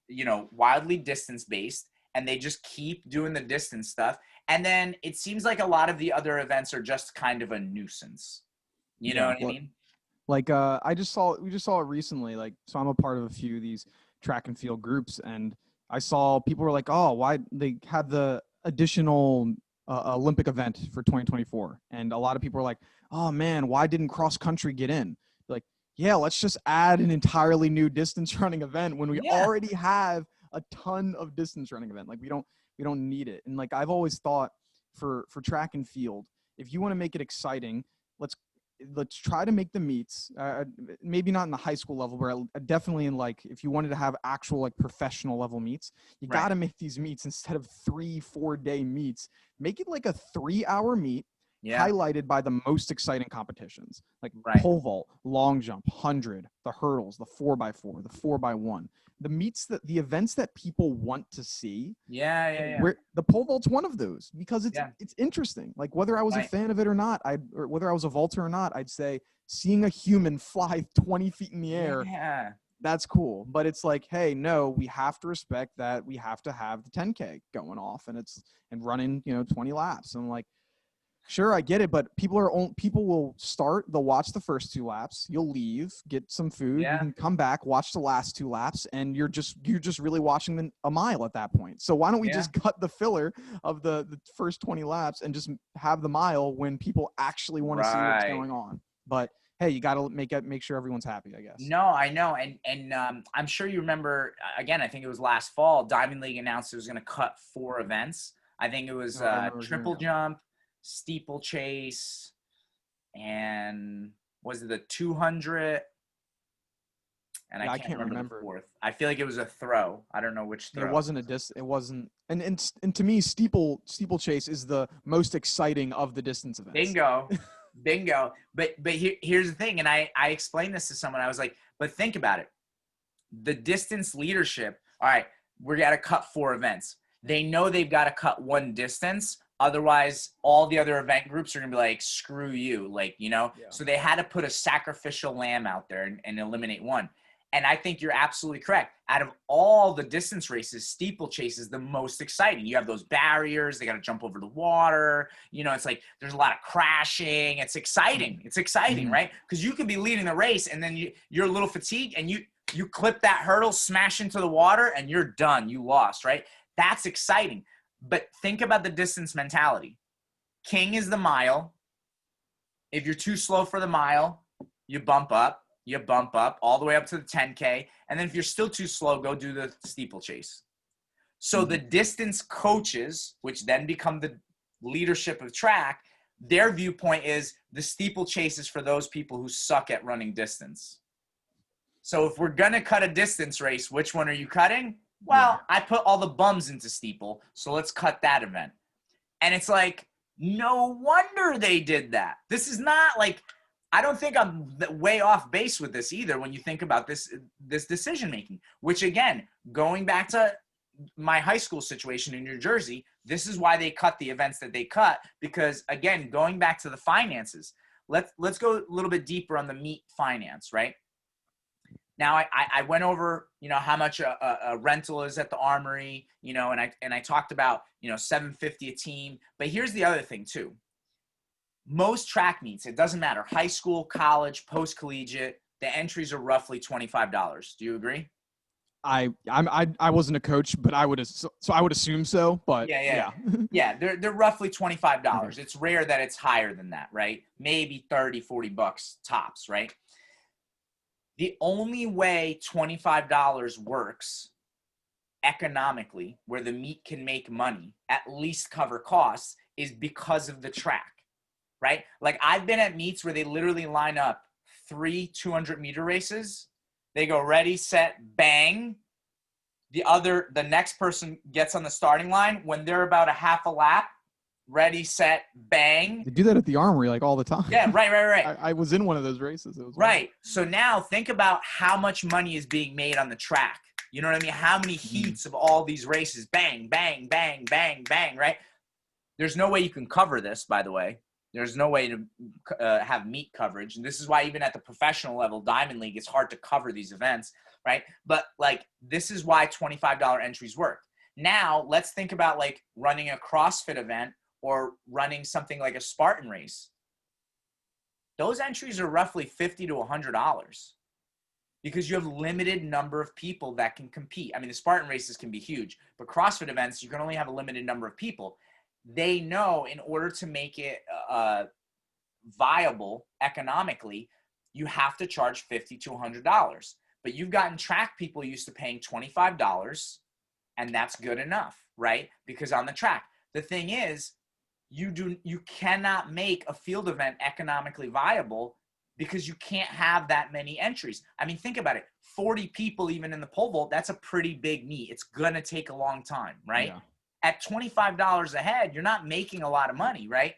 you know, wildly distance based, and they just keep doing the distance stuff. And then it seems like a lot of the other events are just kind of a nuisance. You know what I mean? Like, we just saw it recently. Like, so I'm a part of a few of these track and field groups, and I saw people were like, oh, why they had the additional Olympic event for 2024. And a lot of people were like, oh man, why didn't cross country get in? Like, yeah, let's just add an entirely new distance running event when we already have a ton of distance running event. Like we don't need it. And like, I've always thought for track and field, if you want to make it exciting, let's try to make the meets, maybe not in the high school level, but definitely in like, if you wanted to have actual like professional level meets, you got to make these meets instead of 3-4 day meets, make it like a 3-hour meet, highlighted by the most exciting competitions, like pole vault, long jump, 100, the hurdles, the 4x4, the 4x1, the meets, the events that people want to see. Where the pole vault's one of those, because it's interesting. Like whether I was a fan of it or not, or whether I was a vaulter or not, I'd say seeing a human fly 20 feet in the air, that's cool. But it's like, hey, no, we have to respect that. We have to have the 10K going off and running, 20 laps. And I'm like, sure, I get it, but people will start, they'll watch the first 2 laps, you'll leave, get some food, you can come back, watch the last 2 laps, and you're just really watching a mile at that point. So why don't we just cut the filler of the first 20 laps and just have the mile when people actually want to see what's going on? But hey, you got to make sure everyone's happy, I guess. No, I know. And I'm sure you remember, again, I think it was last fall, Diamond League announced it was going to cut 4 events. I think it was triple jump, steeplechase, and was it the 200? And I can't remember the 4th. I feel like it was a throw. I don't know which throw. It wasn't it wasn't. And to me, steeplechase is the most exciting of the distance events. Bingo. But here's the thing. And I explained this to someone. I was like, but think about it. The distance leadership. All right, we got to cut 4 events. They know they've got to cut 1 distance. Otherwise, all the other event groups are going to be like, screw you. Like, so they had to put a sacrificial lamb out there and eliminate 1. And I think you're absolutely correct. Out of all the distance races, steeplechase is the most exciting. You have those barriers. They got to jump over the water. It's like there's a lot of crashing. It's exciting. It's exciting, right? Because you could be leading the race and then you're a little fatigued and you clip that hurdle, smash into the water, and you're done. You lost, right? That's exciting. But think about the distance mentality. King is the mile. If you're too slow for the mile, you bump up. you bump up all the way up to the 10K. And then if you're still too slow, go do the steeplechase. So the distance coaches, which then become the leadership of track, their viewpoint is the steeplechase is for those people who suck at running distance. So if we're going to cut a distance race, which one are you cutting? Well, I put all the bums into steeple, so let's cut that event. And it's like, no wonder they did that. This is not like, I don't think I'm way off base with this either when you think about this decision making, which again, going back to my high school situation in New Jersey, this is why they cut the events that they cut, because again, going back to the finances, let's go a little bit deeper on the meet finance, right? Now I went over, how much a rental is at the Armory, and I talked about, $750 a team. But here's the other thing too. Most track meets, it doesn't matter, high school, college, post-collegiate, the entries are roughly $25. Do you agree? I wasn't a coach, but I would assume so. But yeah. They're roughly $25. It's rare that it's higher than that, right? Maybe $30-$40 tops, right? The only way $25 works economically, where the meet can make money, at least cover costs, is because of the track, right? Like I've been at meets where they literally line up 3 200-meter races. They go ready, set, bang. The next person gets on the starting line when they're about a half a lap. Ready, set, bang. They do that at the Armory like all the time. Yeah, right. I was in one of those races. It was right. So now think about how much money is being made on the track. You know what I mean? How many heats of all these races? Bang, bang, bang, bang, bang, right? There's no way you can cover this, by the way. There's no way to have meet coverage. And this is why even at the professional level, Diamond League, it's hard to cover these events, right? But like, this is why $25 entries work. Now let's think about like running a CrossFit event or running something like a Spartan race. Those entries are roughly $50 to $100 because you have limited number of people that can compete. I mean, the Spartan races can be huge, but CrossFit events, you can only have a limited number of people. They know in order to make it viable economically, you have to charge $50 to $100. But you've gotten track people used to paying $25, and that's good enough, right? Because on the track, the thing is, you cannot make a field event economically viable because you can't have that many entries. I mean, think about it. 40 people even in the pole vault, that's a pretty big meet. It's going to take a long time, right? Yeah. At $25 a head, you're not making a lot of money, right?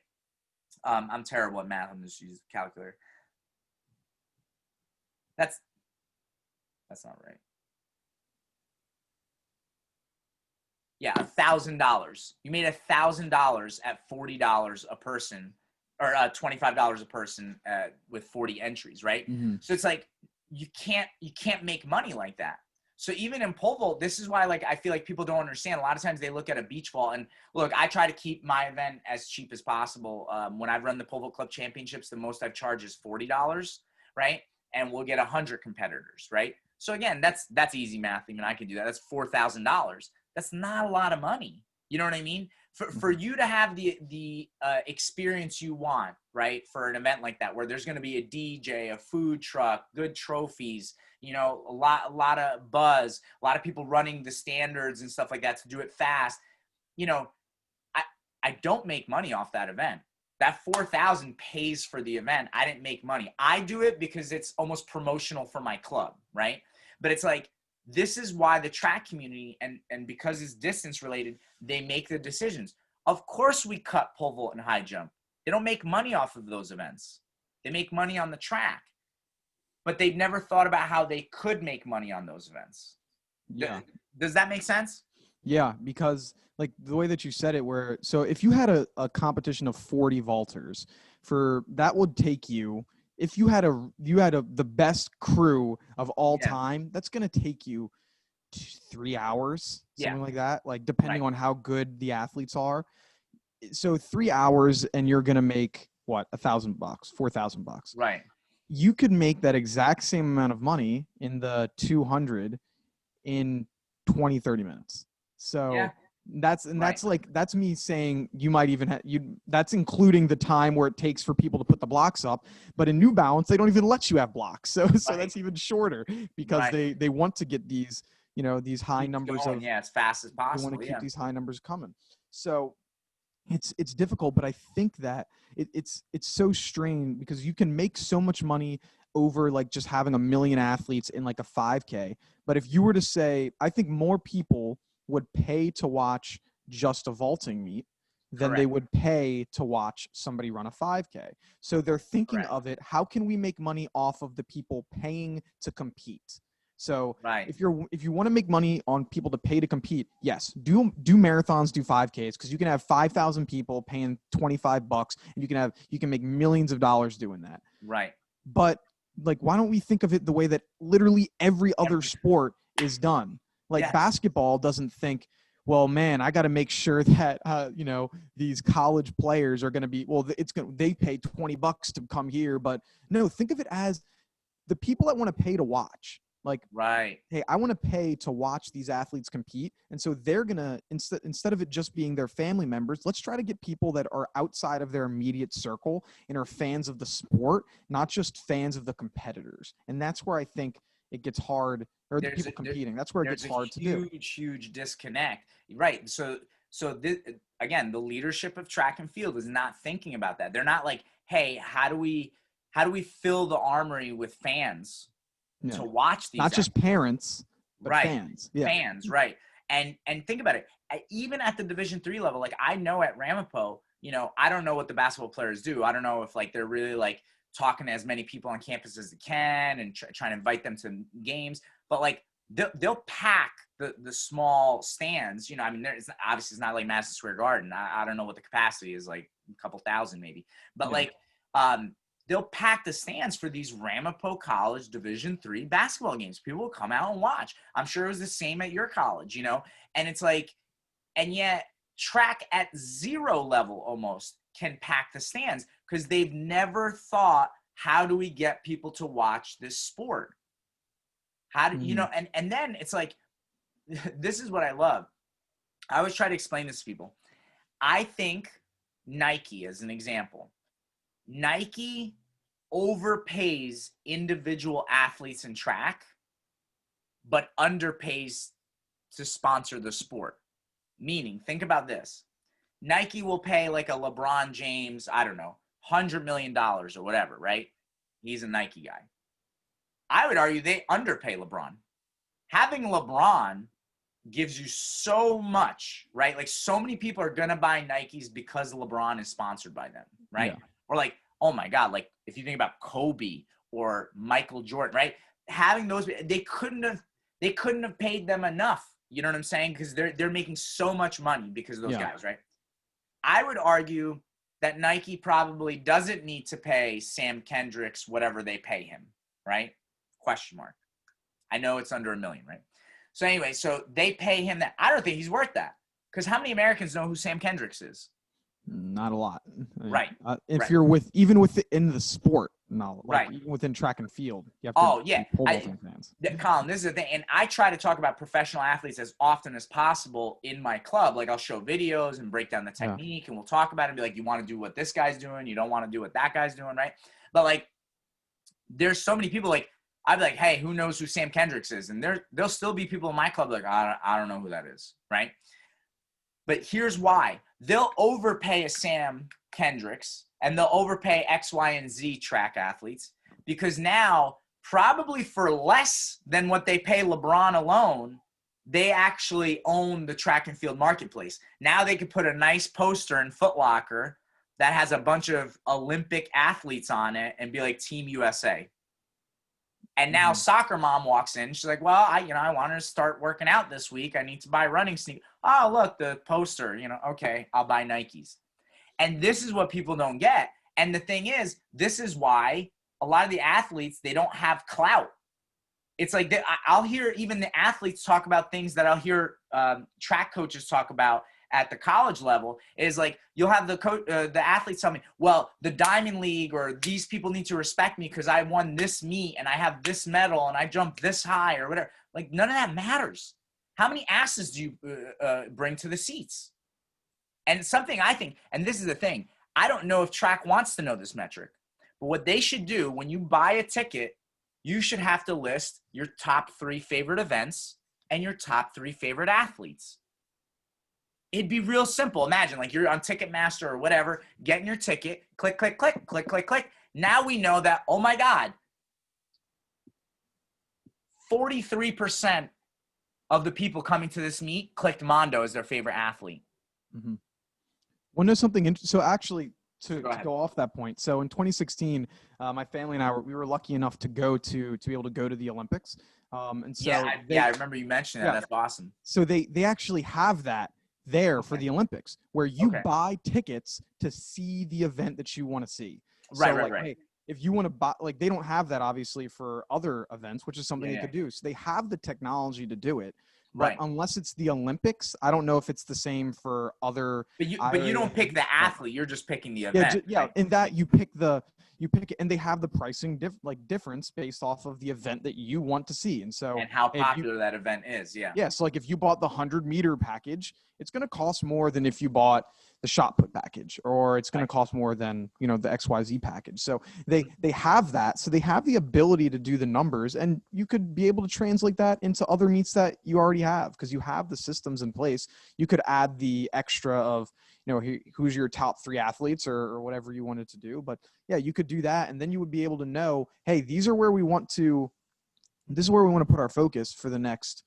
I'm terrible at math. I'm just using a calculator. That's not right. Yeah, $1,000. You made $1,000 at $40 a person, or $25 a person with 40 entries, right? Mm-hmm. So it's like you can't make money like that. So even in pole vault, this is why like I feel like people don't understand. A lot of times they look at a beach vault, and look, I try to keep my event as cheap as possible. When I've run the pole vault club championships, the most I've charged is $40, right? And we'll get 100 competitors, right? So again, that's easy math. I mean, I can do that. That's $4,000. That's not a lot of money. You know what I mean? For you to have the experience you want, right? For an event like that, where there's going to be a DJ, a food truck, good trophies, a lot of buzz, a lot of people running the standards and stuff like that to do it fast. I don't make money off that event. That $4,000 pays for the event. I didn't make money. I do it because it's almost promotional for my club, right? But it's like, this is why the track community, and because it's distance related, they make the decisions. Of course we cut pole vault and high jump. They don't make money off of those events. They make money on the track. But they've never thought about how they could make money on those events. Yeah. Does that make sense? Yeah, because like the way that you said it, so if you had a competition of 40 vaulters, that would take you, if you had the best crew of all time, that's going to take you 3 hours, something like that, like depending on how good the athletes are. So 3 hours and you're going to make what, $1,000, $4,000. Right. You could make that exact same amount of money in the 200 in 20, 30 minutes. So That's me saying you might even that's including the time where it takes for people to put the blocks up. But in New Balance, they don't even let you have blocks. So that's even shorter because they want to get these, these high numbers going, as fast as possible. They want to keep these high numbers coming. So it's difficult, but I think that it's so strange because you can make so much money over like just having 1 million athletes in like a 5K. But if you were to say, I think more people would pay to watch just a vaulting meet than they would pay to watch somebody run a 5K. So they're thinking of it, how can we make money off of the people paying to compete? So if you want to make money on people to pay to compete, yes, do marathons, do 5Ks, because you can have 5,000 people paying $25 and you can make millions of dollars doing that. Right. But like, why don't we think of it the way that literally every other sport is done? Like basketball doesn't think, well, man, I got to make sure that, these college players are going to be, they pay $20 to come here. But no, think of it as the people that want to pay to watch. Like, hey, I want to pay to watch these athletes compete. And so they're going to, instead of it just being their family members, let's try to get people that are outside of their immediate circle and are fans of the sport, not just fans of the competitors. And that's where I think it gets hard, or the people competing. That's where it gets hard to do. Huge disconnect. Right. So this, again, the leadership of track and field is not thinking about that. They're not like, hey, how do we fill the armory with fans? To watch these, not just parents, but fans. Fans, right? And think about it. Even at the Division III level, like I know at Ramapo, I don't know what the basketball players do. I don't know if like they're really like talking to as many people on campus as they can and trying to invite them to games. But like they'll pack the small stands. There's obviously it's not like Madison Square Garden. I don't know what the capacity is, like a couple thousand maybe, but they'll pack the stands for these Ramapo College Division III basketball games. People will come out and watch. I'm sure it was the same at your college, and it's like, and yet track at zero level almost can pack the stands because they've never thought, how do we get people to watch this sport? How do and then it's like, this is what I love. I always try to explain this to people. I think Nike, as an example, Nike overpays individual athletes in track, but underpays to sponsor the sport. Meaning, think about this. Nike will pay like a LeBron James, I don't know, $100 million or whatever, right? He's a Nike guy. I would argue they underpay LeBron. Having LeBron gives you so much, right? Like so many people are going to buy Nikes because LeBron is sponsored by them, right? Yeah. Or like, oh my God, like if you think about Kobe or Michael Jordan, right? Having those, they couldn't have paid them enough. You know what I'm saying? Because they're making so much money because of those guys, right? I would argue that Nike probably doesn't need to pay Sam Kendricks whatever they pay him, right? Question mark. I know it's under $1 million, right? So anyway, so they pay him that. I don't think he's worth that. Because how many Americans know who Sam Kendricks is? Not a lot. Right. If you're within the sport, no. Like even within track and field. You have to pole vaulting fans. Colin, this is the thing. And I try to talk about professional athletes as often as possible in my club. Like I'll show videos and break down the technique and we'll talk about it and be like, you want to do what this guy's doing. You don't want to do what that guy's doing, right? But like, there's so many people like, I'd be like, hey, who knows who Sam Kendricks is? And there'll still be people in my club like, I don't know who that is, right? But here's why. They'll overpay a Sam Kendricks and they'll overpay X, Y, and Z track athletes because now, probably for less than what they pay LeBron alone, they actually own the track and field marketplace. Now they could put a nice poster in Foot Locker that has a bunch of Olympic athletes on it and be like Team USA. And now soccer mom walks in. She's like, well, I want to start working out this week. I need to buy running sneakers. Oh, look, the poster, okay, I'll buy Nikes. And this is what people don't get. And the thing is, this is why a lot of the athletes, they don't have clout. It's like I'll hear even the athletes talk about things that I'll hear track coaches talk about at the college level is like, you'll have the athletes tell me, well, the Diamond League or these people need to respect me because I won this meet and I have this medal and I jumped this high or whatever. Like none of that matters. How many asses do you bring to the seats? And something I think, and this is the thing, I don't know if track wants to know this metric, but what they should do when you buy a ticket, you should have to list your top 3 favorite events and your top 3 favorite athletes. It'd be real simple. Imagine like you're on Ticketmaster or whatever, getting your ticket, click, click, click, click, click, click. Now we know that, oh my God, 43% of the people coming to this meet clicked Mondo as their favorite athlete. Mm-hmm. Well, no, something interesting. So actually, to go off that point. So in 2016, my family and I we were lucky enough to be able to go to the Olympics. And so I remember you mentioning that. Yeah. That's awesome. So they actually have that there for the Olympics, where you buy tickets to see the event that you want to see. Right. Hey, if you want to buy, like, they don't have that obviously for other events, which is something they could do. So they have the technology to do it. But unless it's the Olympics, I don't know if it's the same for other. But you don't pick the athlete; you're just picking the event. In that you pick it, and they have the pricing difference based off of the event that you want to see, and how popular that event is. So like if you bought the 100-meter package, it's going to cost more than if you bought the shot put package, or it's going to cost more than the XYZ package. So they have that, so they have the ability to do the numbers, and you could be able to translate that into other meets that you already have, because you have the systems in place. You could add the extra of who's your top 3 athletes or whatever you wanted to do, but yeah, you could do that, and then you would be able to know, hey, this is where we want to put our focus for the next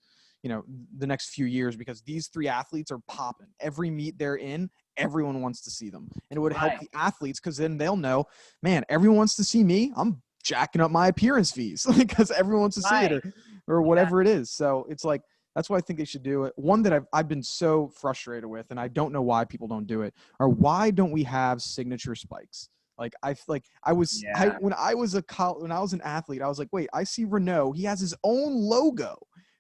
few years, because these 3 athletes are popping. Every meet they're in, everyone wants to see them. And it would help the athletes, because then they'll know, man, everyone wants to see me. I'm jacking up my appearance fees because everyone wants to see it or whatever it is. So it's like, that's why I think they should do it. One that I've been so frustrated with, and I don't know why people don't do it, are why don't we have signature spikes? Like when I was an athlete, I was like, wait, I see Renault. He has his own logo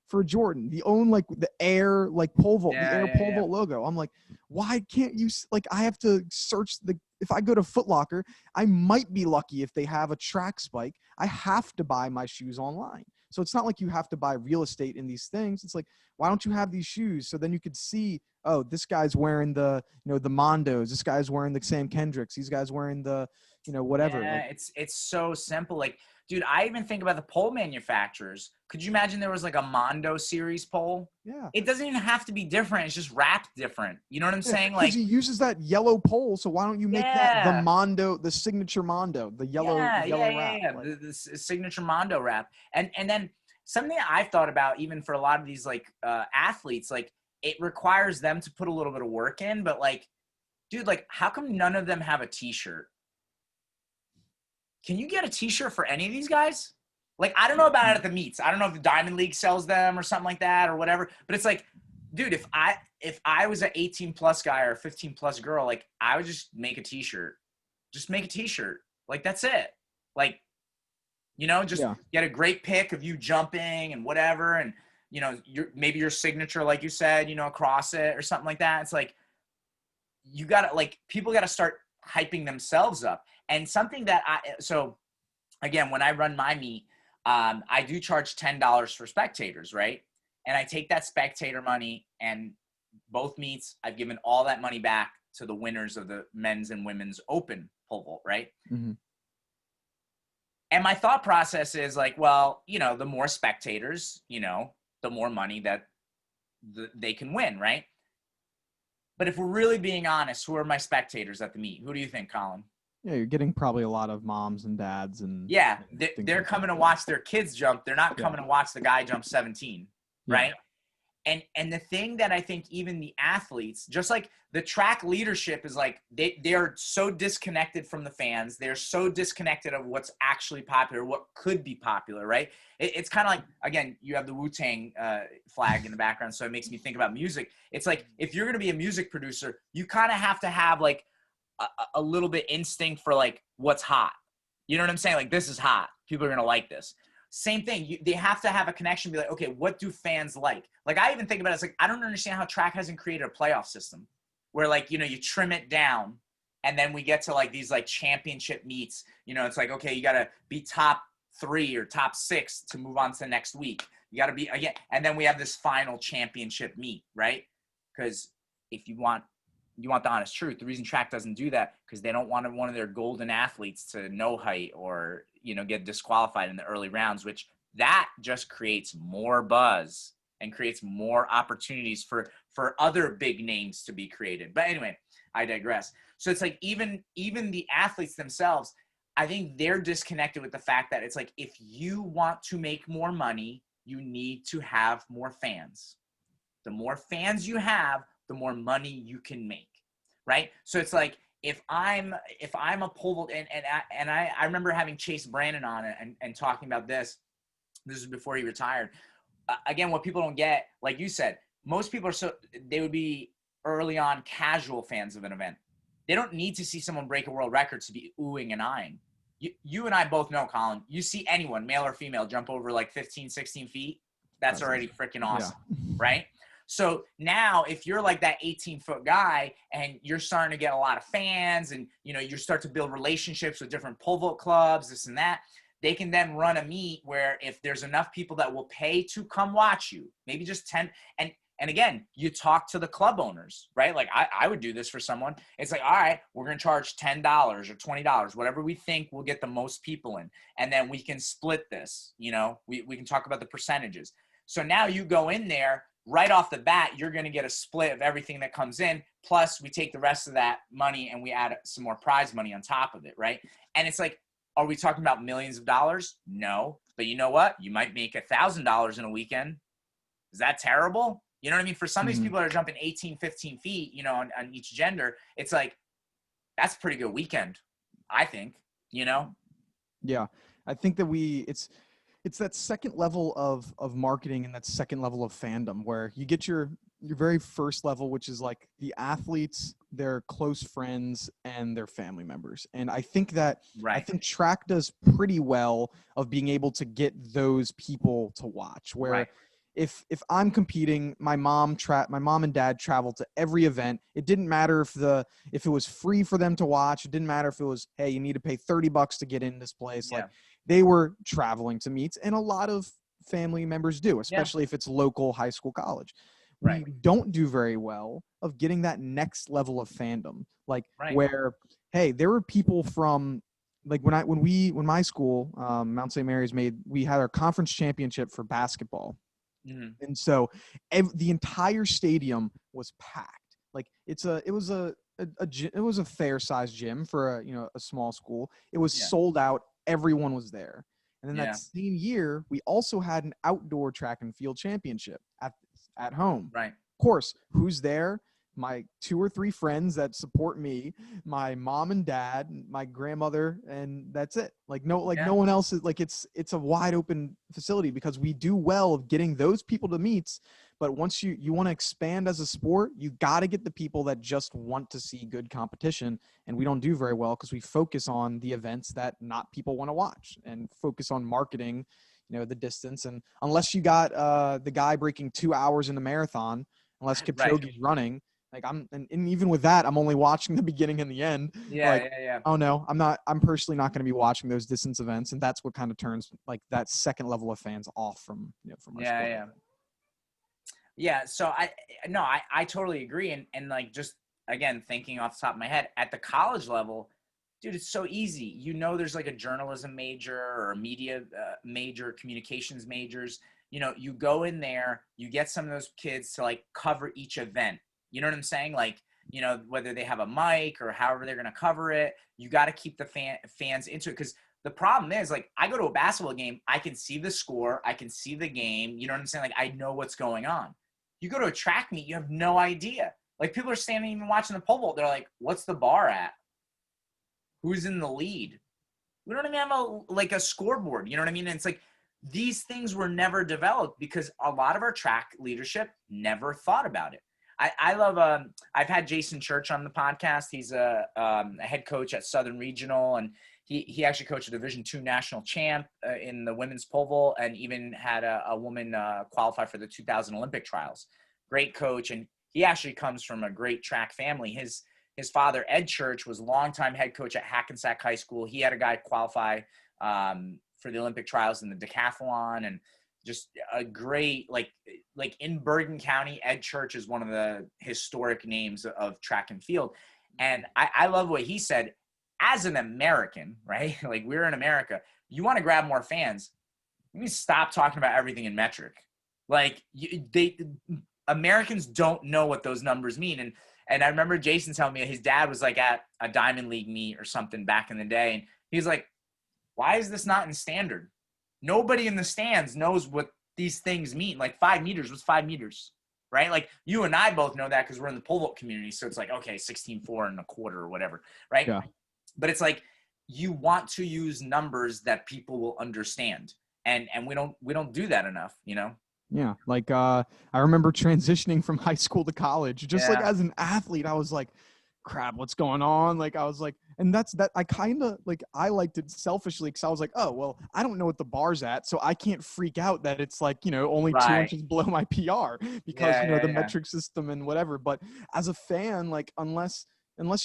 for Jordan, the own, like the Air, like pole vault, pole vault logo. I'm like, why can't you, like, I have to search if I go to Foot Locker, I might be lucky if they have a track spike. I have to buy my shoes online. So it's not like you have to buy real estate in these things. It's like, why don't you have these shoes? So then you could see, oh, this guy's wearing the Mondos. This guy's wearing the Sam Kendricks. These guys wearing the, whatever. Yeah, it's so simple. Like, dude, I even think about the pole manufacturers. Could you imagine there was like a Mondo series pole? Yeah. It doesn't even have to be different. It's just wrapped different. You know what I'm saying? Like, he uses that yellow pole, so why don't you make that the Mondo, the signature Mondo, the yellow wrap? The signature Mondo wrap. And then something I've thought about, even for a lot of these like athletes, like, it requires them to put a little bit of work in, but like, dude, like, how come none of them have a t-shirt? Can you get a t-shirt for any of these guys? Like, I don't know about it at the meets. I don't know if the Diamond League sells them or something like that or whatever, but it's like, dude, if I was an 18 plus guy or a 15 plus girl, like, I would just make a t-shirt. Just make a t-shirt. Like, that's it. Like, just get a great pic of you jumping and whatever. And, maybe your signature, like you said, across it or something like that. It's like, you gotta, like, people gotta start hyping themselves up. And something that so again, when I run my meet, I do charge $10 for spectators, right? And I take that spectator money, and both meets, I've given all that money back to the winners of the men's and women's open pole vault, right? Mm-hmm. And my thought process is like, well, the more spectators, the more money that they can win, right? But if we're really being honest, who are my spectators at the meet? Who do you think, Colin? Yeah, you're getting probably a lot of moms and dads, and they're coming to watch their kids jump. They're not coming to watch the guy jump 17, right? And the thing that I think even the athletes, just like the track leadership, is like they're so disconnected from the fans. They're so disconnected of what's actually popular, what could be popular, right? It's kind of like, again, you have the Wu-Tang flag in the background, so it makes me think about music. It's like, if you're going to be a music producer, you kind of have to have like a little bit instinct for like what's hot. You know what I'm saying? Like, this is hot. People are going to like this. Same thing. They have to have a connection, be like, okay, what do fans like? Like, I even think about it, it's like, I don't understand how track hasn't created a playoff system where, like, you trim it down, and then we get to like these like championship meets. It's like, okay, you got to be top 3 or top 6 to move on to the next week. You got to be, again, and then we have this final championship meet, right? Because if you want the honest truth, the reason track doesn't do that because they don't want one of their golden athletes to no height or, get disqualified in the early rounds, which that just creates more buzz and creates more opportunities for other big names to be created. But anyway, I digress. So it's like even the athletes themselves, I think they're disconnected with the fact that it's like, if you want to make more money, you need to have more fans. The more fans you have, the more money you can make, right? So it's like, if I'm a pole vault, and I remember having Chase Brandon on it and talking about this. This is before he retired. Again, what people don't get, like you said, most people they would be early on casual fans of an event. They don't need to see someone break a world record to be oohing and eyeing. You and I both know, Colin, you see anyone, male or female, jump over like 15, 16 feet, that's already freaking awesome, right? So now if you're like that 18-foot guy and you're starting to get a lot of fans and, you start to build relationships with different pole vault clubs, this and that, they can then run a meet where if there's enough people that will pay to come watch you, maybe just 10, and again, you talk to the club owners, right? Like I would do this for someone. It's like, all right, we're going to charge $10 or $20, whatever we think will get the most people in. And then we can split this, we can talk about the percentages. So now you go in there right off the bat, you're going to get a split of everything that comes in. Plus we take the rest of that money and we add some more prize money on top of it. Right. And it's like, are we talking about millions of dollars? No, but you know what? You might make $1,000 in a weekend. Is that terrible? You know what I mean? For some of these people that are jumping 18, 15 feet, on each gender, it's like, that's a pretty good weekend, I think, Yeah. I think that it's that second level of marketing and that second level of fandom where you get your very first level, which is like the athletes, their close friends, and their family members. And I think that I think track does pretty well of being able to get those people to watch. Where if I'm competing, my mom and dad traveled to every event. It didn't matter if it was free for them to watch. It didn't matter if it was, hey, you need to pay $30 to get in this place. Like they were traveling to meets, and a lot of family members do, especially if it's local high school, college. We don't do very well of getting that next level of fandom, like where, hey, there were people from like when my school, Mount St. Mary's we had our conference championship for basketball. Mm-hmm. And so the entire stadium was packed. Like it was a fair sized gym for a small school. It was sold out. Everyone was there. And then that same year, we also had an outdoor track and field championship at home. Right. Of course, who's there? My 2 or 3 friends that support me, my mom and dad, my grandmother, and that's it. No one else is like, it's a wide open facility because we do well of getting those people to meets. But once you want to expand as a sport, you got to get the people that just want to see good competition. And we don't do very well because we focus on the events that not people want to watch and focus on marketing, the distance. And unless you got the guy breaking 2 hours in the marathon, unless Kipchoge's running, like and even with that, I'm only watching the beginning and the end. Oh no, I'm personally not going to be watching those distance events. And that's what kind of turns like that second level of fans off from our sport. Yeah. So I totally agree. And like, just again, thinking off the top of my head at the college level, dude, it's so easy. There's like a journalism major or a media major, communications majors. You go in there, you get some of those kids to like cover each event. You know what I'm saying? Like, whether they have a mic or however they're going to cover it, you got to keep the fans into it. Because the problem is, like, I go to a basketball game, I can see the score, I can see the game. You know what I'm saying? Like, I know what's going on. You go to a track meet, you have no idea. Like, people are standing even watching the pole vault. They're like, what's the bar at? Who's in the lead? We don't even have a scoreboard. You know what I mean? And it's like, these things were never developed because a lot of our track leadership never thought about it. I love, I've had Jason Church on the podcast. He's a head coach at Southern Regional, and he actually coached a Division II national champ in the women's pole vault, and even had a woman qualify for the 2000 Olympic trials. Great coach. And he actually comes from a great track family. His father, Ed Church, was longtime head coach at Hackensack High School. He had a guy qualify for the Olympic trials in the decathlon, and just a great, like in Bergen County, Ed Church is one of the historic names of track and field. And I love what he said. As an American, right? Like, we're in America. You want to grab more fans. You need to stop talking about everything in metric. Like, Americans don't know what those numbers mean. And I remember Jason telling me his dad was like at a Diamond League meet or something back in the day. And he's like, why is this not in standard? Nobody in the stands knows what these things mean. Like, 5 meters was 5 meters, right? Like, you and I both know that because we're in the pole vault community. So it's like, okay, 16.4 and a quarter or whatever, right? Yeah. But it's like, you want to use numbers that people will understand. And we don't do that enough, you know? Yeah. Like, I remember transitioning from high school to college, just like as an athlete, I was like, crap, what's going on? Like, I was like, and that's that I kind of like, I liked it selfishly because I was like, oh, well, I don't know what the bar's at, so I can't freak out that it's like, only 2 inches below my PR because, the metric system and whatever. But as a fan, like, unless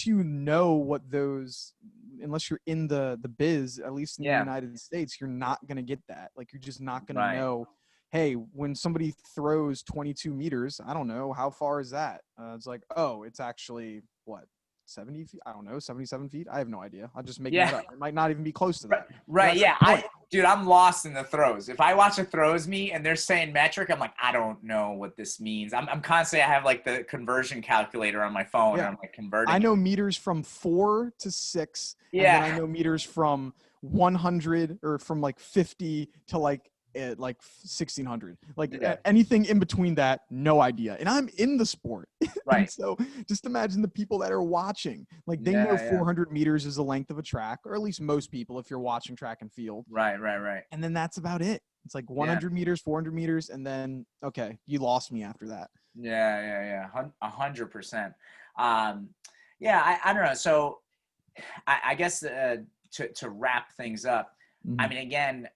you know what those, unless you're in the biz, at least in the United States, you're not going to get that. Like, you're just not going to know, hey, when somebody throws 22 meters, I don't know, how far is that? It's like, oh, it's actually what, 70 feet? I don't know, 77 feet? I have no idea. I'll just make that up. It might not even be close to that. Right. Yeah. Dude, I'm lost in the throws. If I watch a throws meet and they're saying metric, I'm like, I don't know what this means. I'm constantly, I have like the conversion calculator on my phone and I'm like converting. I know meters from 4 to 6. And then I know meters from 100 or from like 50 to like 1600, like anything in between that, no idea. And I'm in the sport, right? So just imagine the people that are watching, like they know 400 meters is the length of a track, or at least most people if you're watching track and field, right. And then that's about it. It's like 100 meters, 400 meters, and then okay, you lost me after that. 100%. I don't know. So I guess to wrap things up, I mean, again,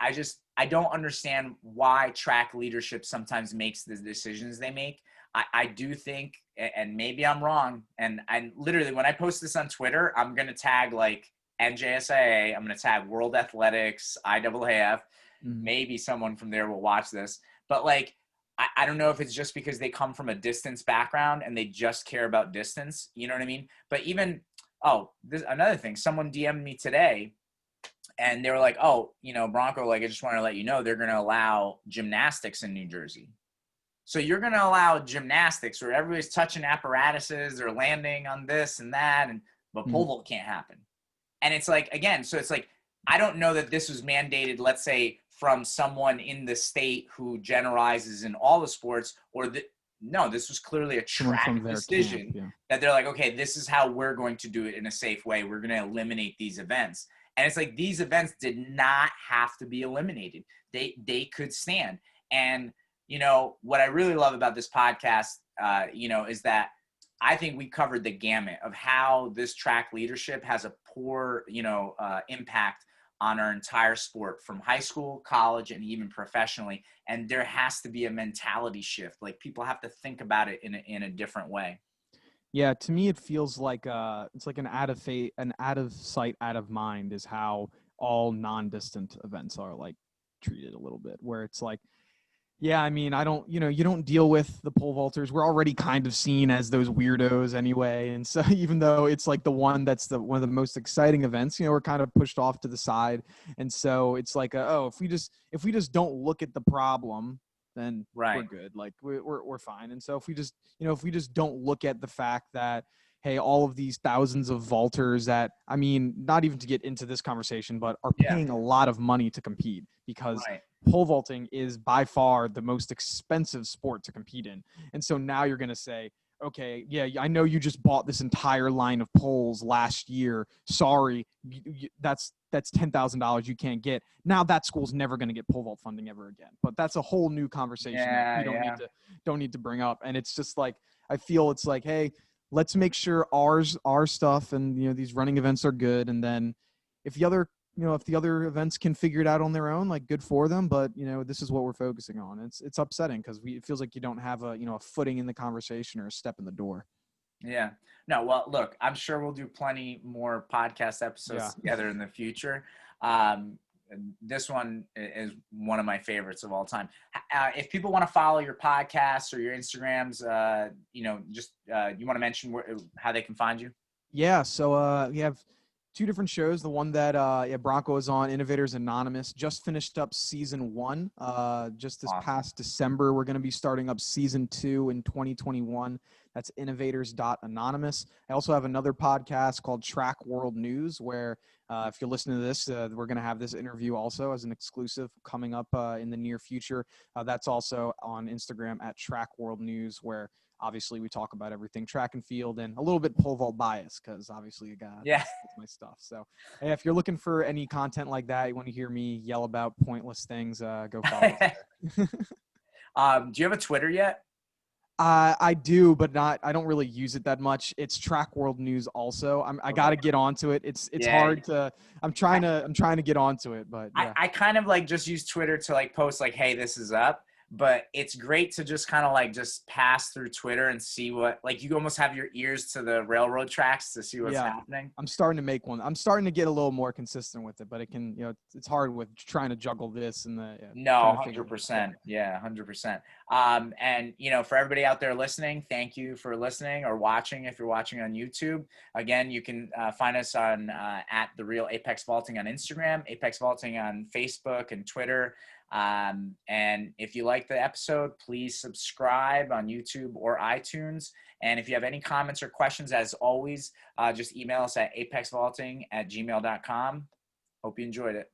I don't understand why track leadership sometimes makes the decisions they make. I do think, and maybe I'm wrong, and I literally, when I post this on Twitter, I'm going to tag like NJSIA, I'm going to tag World Athletics, IAAF. Maybe someone from there will watch this. But like, I don't know if it's just because they come from a distance background and they just care about distance. You know what I mean? But even, this another thing, someone DM'd me today, and they were like, oh, Bronco, like, I just want to let you know, they're going to allow gymnastics in New Jersey. So you're going to allow gymnastics where everybody's touching apparatuses, they're landing on this and that, but pole vault can't happen. And it's like, again, so it's like, I don't know that this was mandated, let's say, from someone in the state who generalizes in all the sports, or no, this was clearly a track decision that they're like, okay, this is how we're going to do it in a safe way. We're going to eliminate these events. And it's like, these events did not have to be eliminated. They could stand. And, what I really love about this podcast, is that I think we covered the gamut of how this track leadership has a poor, impact on our entire sport, from high school, college, and even professionally. And there has to be a mentality shift. Like, people have to think about it in a different way. Yeah, to me, it feels like it's like an out of sight, out of mind is how all non-distant events are like treated a little bit, where it's like, yeah, I mean, I don't, you don't deal with the pole vaulters. We're already kind of seen as those weirdos anyway. And so even though it's like the one that's one of the most exciting events, we're kind of pushed off to the side. And so it's like, if we just don't look at the problem, then we're good. Like we're fine. And so if we just don't look at the fact that, hey, all of these thousands of vaulters that, I mean, not even to get into this conversation, but are paying a lot of money to compete, because pole vaulting is by far the most expensive sport to compete in. And so now you're going to say, okay, yeah, I know you just bought this entire line of poles last year. Sorry, that's $10,000 you can't get. Now that school's never going to get pole vault funding ever again. But that's a whole new conversation that we don't need to bring up. And it's just like, I feel it's like, hey, let's make sure our stuff and these running events are good. And then if the other events can figure it out on their own, like, good for them. But this is what we're focusing on. It's upsetting because it feels like you don't have a footing in the conversation or a step in the door. Yeah. No, well, look, I'm sure we'll do plenty more podcast episodes together in the future. this one is one of my favorites of all time. If people want to follow your podcasts or your Instagrams, just you want to mention how they can find you? Yeah. So we have two different shows. The one that Bronco is on, Innovators Anonymous, just finished up season 1. Just this past December, we're going to be starting up season 2 in 2021. That's Innovators.Anonymous. I also have another podcast called Track World News, where if you're listening to this, we're going to have this interview also as an exclusive coming up in the near future. That's also on Instagram at Track World News, where obviously we talk about everything track and field and a little bit pole vault bias, because obviously that's my stuff. So if you're looking for any content like that, you want to hear me yell about pointless things, go follow us there. Do you have a Twitter yet? I do, but I don't really use it that much. It's Track World News also. I got to get onto it. It's hard to, I'm trying to get onto it, but yeah. I kind of like just use Twitter to like post like, hey, this is up. But it's great to just kind of like just pass through Twitter and see what, like, you almost have your ears to the railroad tracks to see what's happening. I'm starting to make one. I'm starting to get a little more consistent with it, but it can, it's hard with trying to juggle this and the. No, 100%. Yeah, 100%. And for everybody out there listening, thank you for listening or watching. If you're watching on YouTube, again, you can find us on at The Real Apex Vaulting on Instagram, Apex Vaulting on Facebook and Twitter. And if you like the episode, please subscribe on YouTube or iTunes. And if you have any comments or questions, as always, just email us at apexvaulting@gmail.com. Hope you enjoyed it.